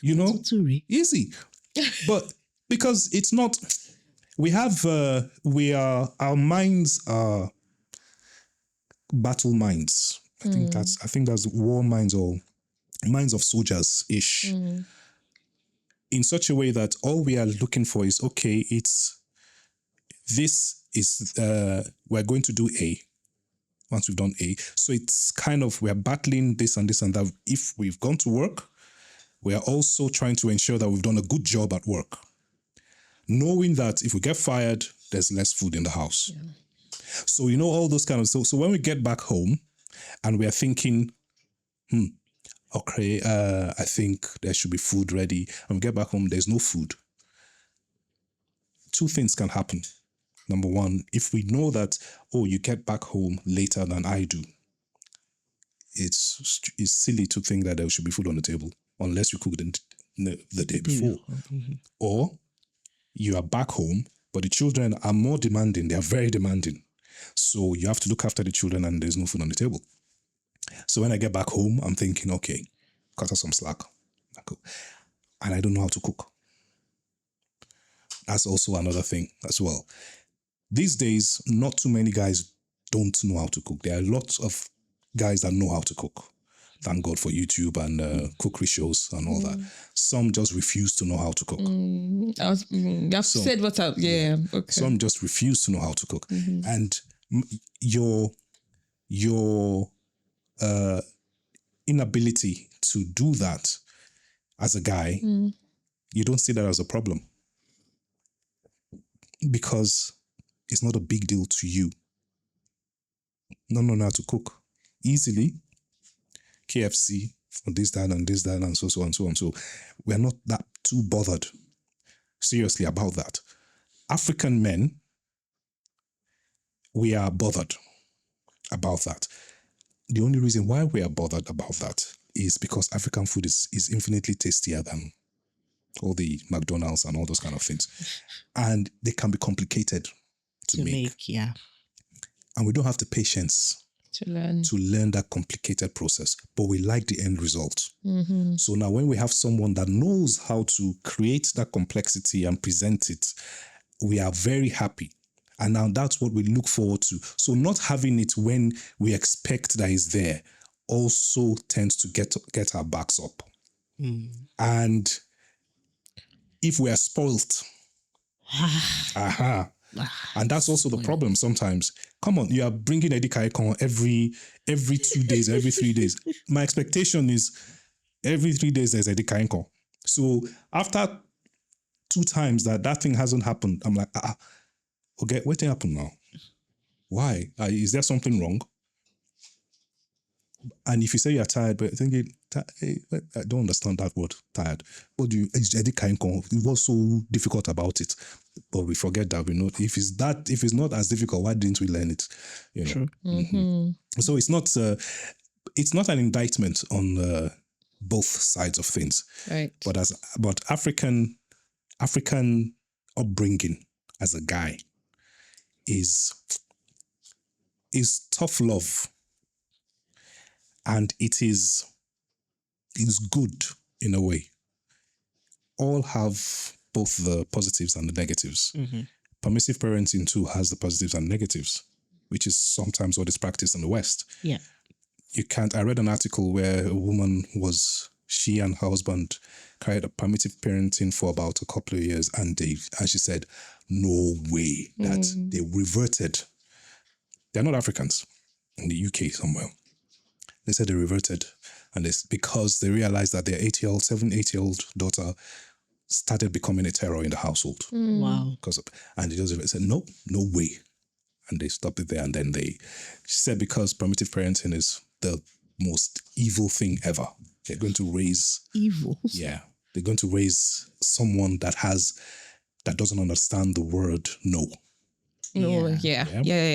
You know? Easy. But because it's not, our minds are battle minds. I think that's war minds or minds of soldiers-ish. In such a way that all we are looking for is, okay, we're going to do A once we've done A. So it's kind of, we're battling this and this and that. If we've gone to work, we are also trying to ensure that we've done a good job at work. Knowing that if we get fired, there's less food in the house. Yeah. So, you know, all those kind of, so when we get back home and we are thinking, okay, I think there should be food ready. And we get back home, there's no food. Two things can happen. Number one, if we know that, you get back home later than I do, it's silly to think that there should be food on the table unless you cooked the day before. Mm-hmm. Or you are back home, but the children are more demanding. They are very demanding. So you have to look after the children and there's no food on the table. So when I get back home, I'm thinking, okay, cut us some slack. And I don't know how to cook. That's also another thing as well. These days, not too many guys don't know how to cook. There are lots of guys that know how to cook. Thank God for YouTube and cookery shows and all that. Some just refuse to know how to cook. I've said what's up. Yeah. Okay. Some just refuse to know how to cook. Mm-hmm. And your inability to do that as a guy, you don't see that as a problem. Because it's not a big deal to you. Not know how to cook. Easily, KFC, for this, that, and so on. So we're not that too bothered, seriously, about that. African men, we are bothered about that. The only reason why we are bothered about that is because African food is infinitely tastier than all the McDonald's and all those kind of things. And they can be complicated to make. Yeah. And we don't have the patience to learn that complicated process, but we like the end result. Mm-hmm. So now when we have someone that knows how to create that complexity and present it, we are very happy. And now that's what we look forward to. So not having it when we expect that it's there also tends to get our backs up. Mm. And if we are spoilt, and that's also the problem sometimes. Come on, you are bringing Edika Ikon every 2 days, every 3 days. My expectation is every 3 days there's Edika Ikon. So after 2 times that thing hasn't happened, I'm like, okay, what happened now? Why? Is there something wrong? And if you say you're tired, but thinking, I don't understand that word, tired. What do you, what's so difficult about it? But we forget that, if it's not as difficult, why didn't we learn it? True. Mm-hmm. So it's not an indictment on both sides of things. Right. But African upbringing as a guy is tough love. And it is good in a way. All have both the positives and the negatives. Mm-hmm. Permissive parenting too has the positives and negatives, which is sometimes what is practiced in the West. Yeah. I read an article where a woman she and her husband carried a permissive parenting for about a couple of years, and she said, no way that they reverted. They're not Africans, in the UK somewhere. They said they reverted, and because they realized that their 7-8-year-old daughter started becoming a terror in the household. Wow. And they just said, no way. And they stopped it there. And then she said, because primitive parenting is the most evil thing ever, they're going to raise Evil. Yeah. They're going to raise someone that doesn't understand the word no. No, yeah,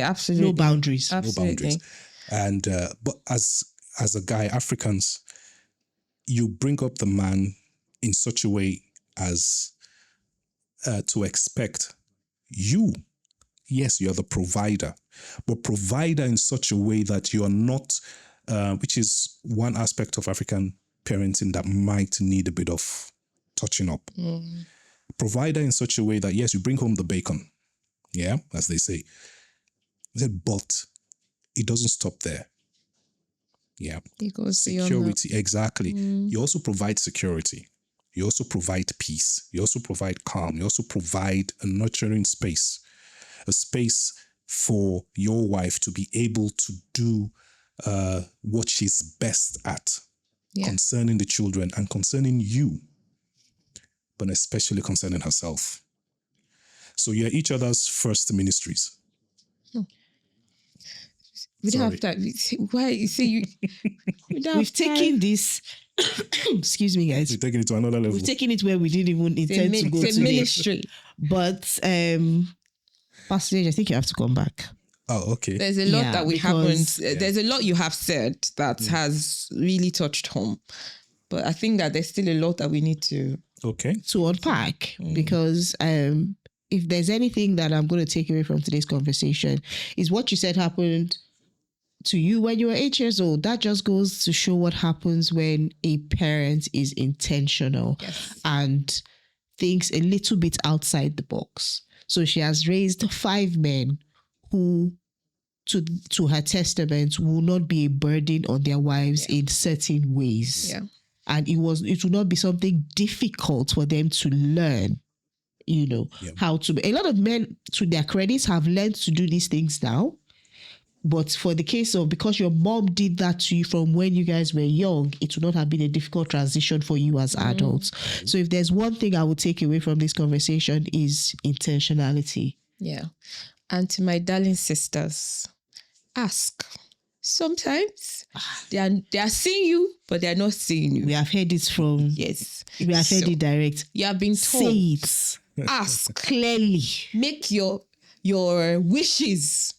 absolutely. No boundaries. Absolutely. No boundaries. And but as a guy, Africans, you bring up the man in such a way as to expect you. Yes, you're the provider, but provider in such a way that you are not, which is one aspect of African parenting that might need a bit of touching up. Provider in such a way that, yes, you bring home the bacon, yeah, as they say. But it doesn't stop there. Yeah. It goes beyond Security, exactly. You also provide security. You also provide peace. You also provide calm. You also provide a nurturing space, a space for your wife to be able to do what she's best at concerning the children and concerning you, but especially concerning herself. So you're each other's first ministries. We don't have time. Why? You see, you don't We've have time. taken this, excuse me, guys. We're taking it to another level. We've taken it where we didn't even intend to go It's to a ministry. But, Pastor Deji, I think you have to come back. Oh, okay. There's a lot that we haven't. Yeah. There's a lot you have said that has really touched home, but I think that there's still a lot that we need to unpack, because if there's anything that I'm going to take away from today's conversation, is what you said happened to you when you were 8 years old. That just goes to show what happens when a parent is intentional and thinks a little bit outside the box. So she has raised 5 men who, to her testament, will not be a burden on their wives in certain ways. Yeah. And it will not be something difficult for them to learn, how to. A lot of men, to their credits, have learned to do these things now. But for the case of, because your mom did that to you from when you guys were young, it would not have been a difficult transition for you as adults. So if there's one thing I would take away from this conversation, is intentionality. Yeah. And to my darling sisters, ask. Sometimes they are seeing you, but they are not seeing you. We have heard it from... Yes. We have heard it direct. You have been told. Say it. Ask. Clearly. Make your wishes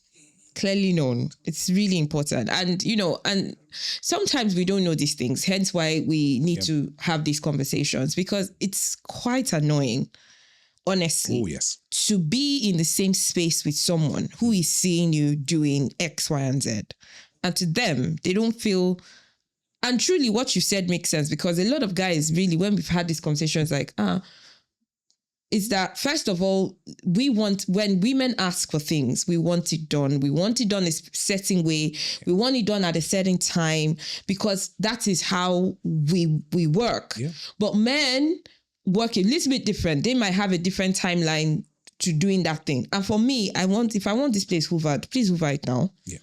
clearly known. It's really important. And, and sometimes we don't know these things. Hence why we need to have these conversations, because it's quite annoying, honestly. Oh, yes. To be in the same space with someone who is seeing you doing X, Y, and Z. And to them, they don't feel... And truly what you said makes sense, because a lot of guys really, when we've had these conversations, like, is that, first of all, when women ask for things, we want it done. We want it done a certain way. We want it done at a certain time, because that is how we work. Yeah. But men work a little bit different. They might have a different timeline to doing that thing. And for me, if I want this place hoovered, please hoover it now. Yeah.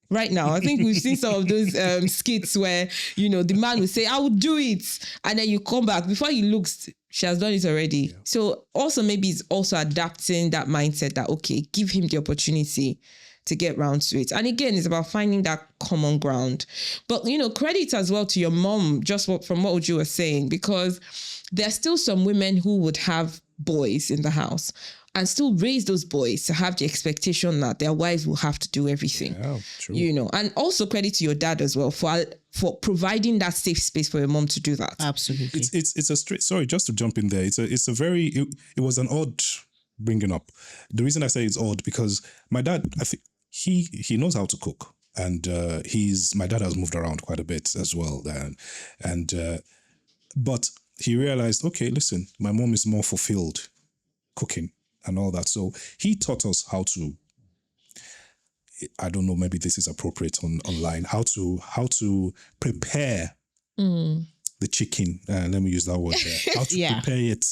Right now. I think we've seen some of those skits where, the man will say, I will do it. And then you come back. Before you look, she has done it already. Yeah. So also maybe it's also adapting that mindset that, okay, give him the opportunity to get round to it. And again, it's about finding that common ground. But, credit as well to your mom, just from what Uju was saying, because there are still some women who would have boys in the house and still raise those boys to have the expectation that their wives will have to do everything. Yeah, true. And also credit to your dad as well for providing that safe space for your mom to do that. Absolutely. It's a straight, sorry, just to jump in there. It was an odd bringing up. The reason I say it's odd, because my dad, I think he knows how to cook, and my dad has moved around quite a bit as well. But he realized, okay, listen, my mom is more fulfilled cooking and all that. So he taught us how to, I don't know, maybe this is appropriate online, how to prepare the chicken. Let me use that word there. How to prepare it,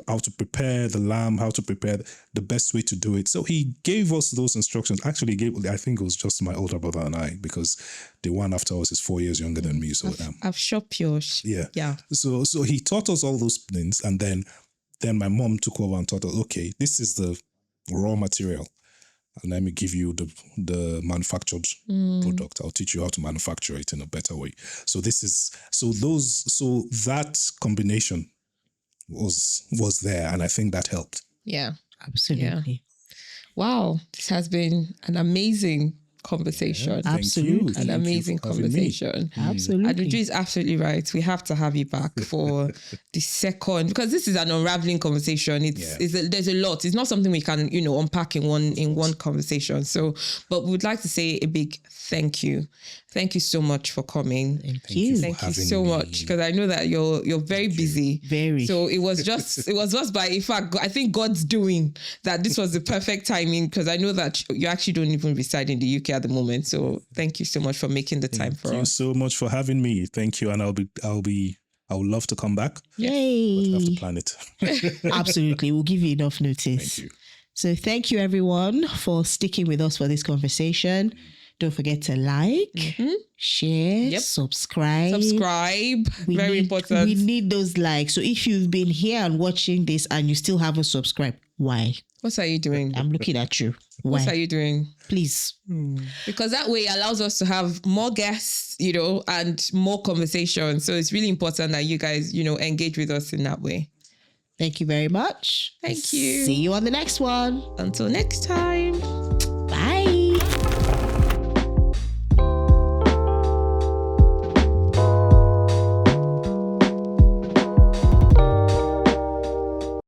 how to prepare the lamb, how to prepare the best way to do it. So he gave us those instructions. Actually, I think it was just my older brother and I, because the one after us is 4 years younger than me. So I've shopped yours. Yeah. So he taught us all those things, and then my mom took over and taught us, okay, this is the raw material. and let me give you the manufactured product. I'll teach you how to manufacture it in a better way. So that combination was there, and I think that helped. Yeah. Absolutely. Wow. This has been an amazing conversation. Thank Absolutely. you. An Thank you amazing for having me. conversation. Absolutely. And Uju is absolutely right. We have to have you back for the second, because this is an unraveling conversation. There's a lot. It's not something we can, unpack in one conversation. So, but we would like to say a big thank you. Thank you so much for coming. Thank you. Thank you so much, because I know that you're very busy. Very. So it was just by, in fact, I think God's doing that. This was the perfect timing, because I know that you actually don't even reside in the UK at the moment. So thank you so much for making the time for Thank you us. so much for having me. Thank you, and I would love to come back. Yay. But I have to plan it. Absolutely. We'll give you enough notice. Thank you. So thank you everyone for sticking with us for this conversation. Don't forget to like, share, subscribe. Very important. We need those likes. So if you've been here and watching this and you still haven't subscribed, why? What are you doing? I'm looking at you. Why? What are you doing? Please. Because that way it allows us to have more guests, and more conversations. So it's really important that you guys, engage with us in that way. Thank you very much. Thank you. See you on the next one. Until next time.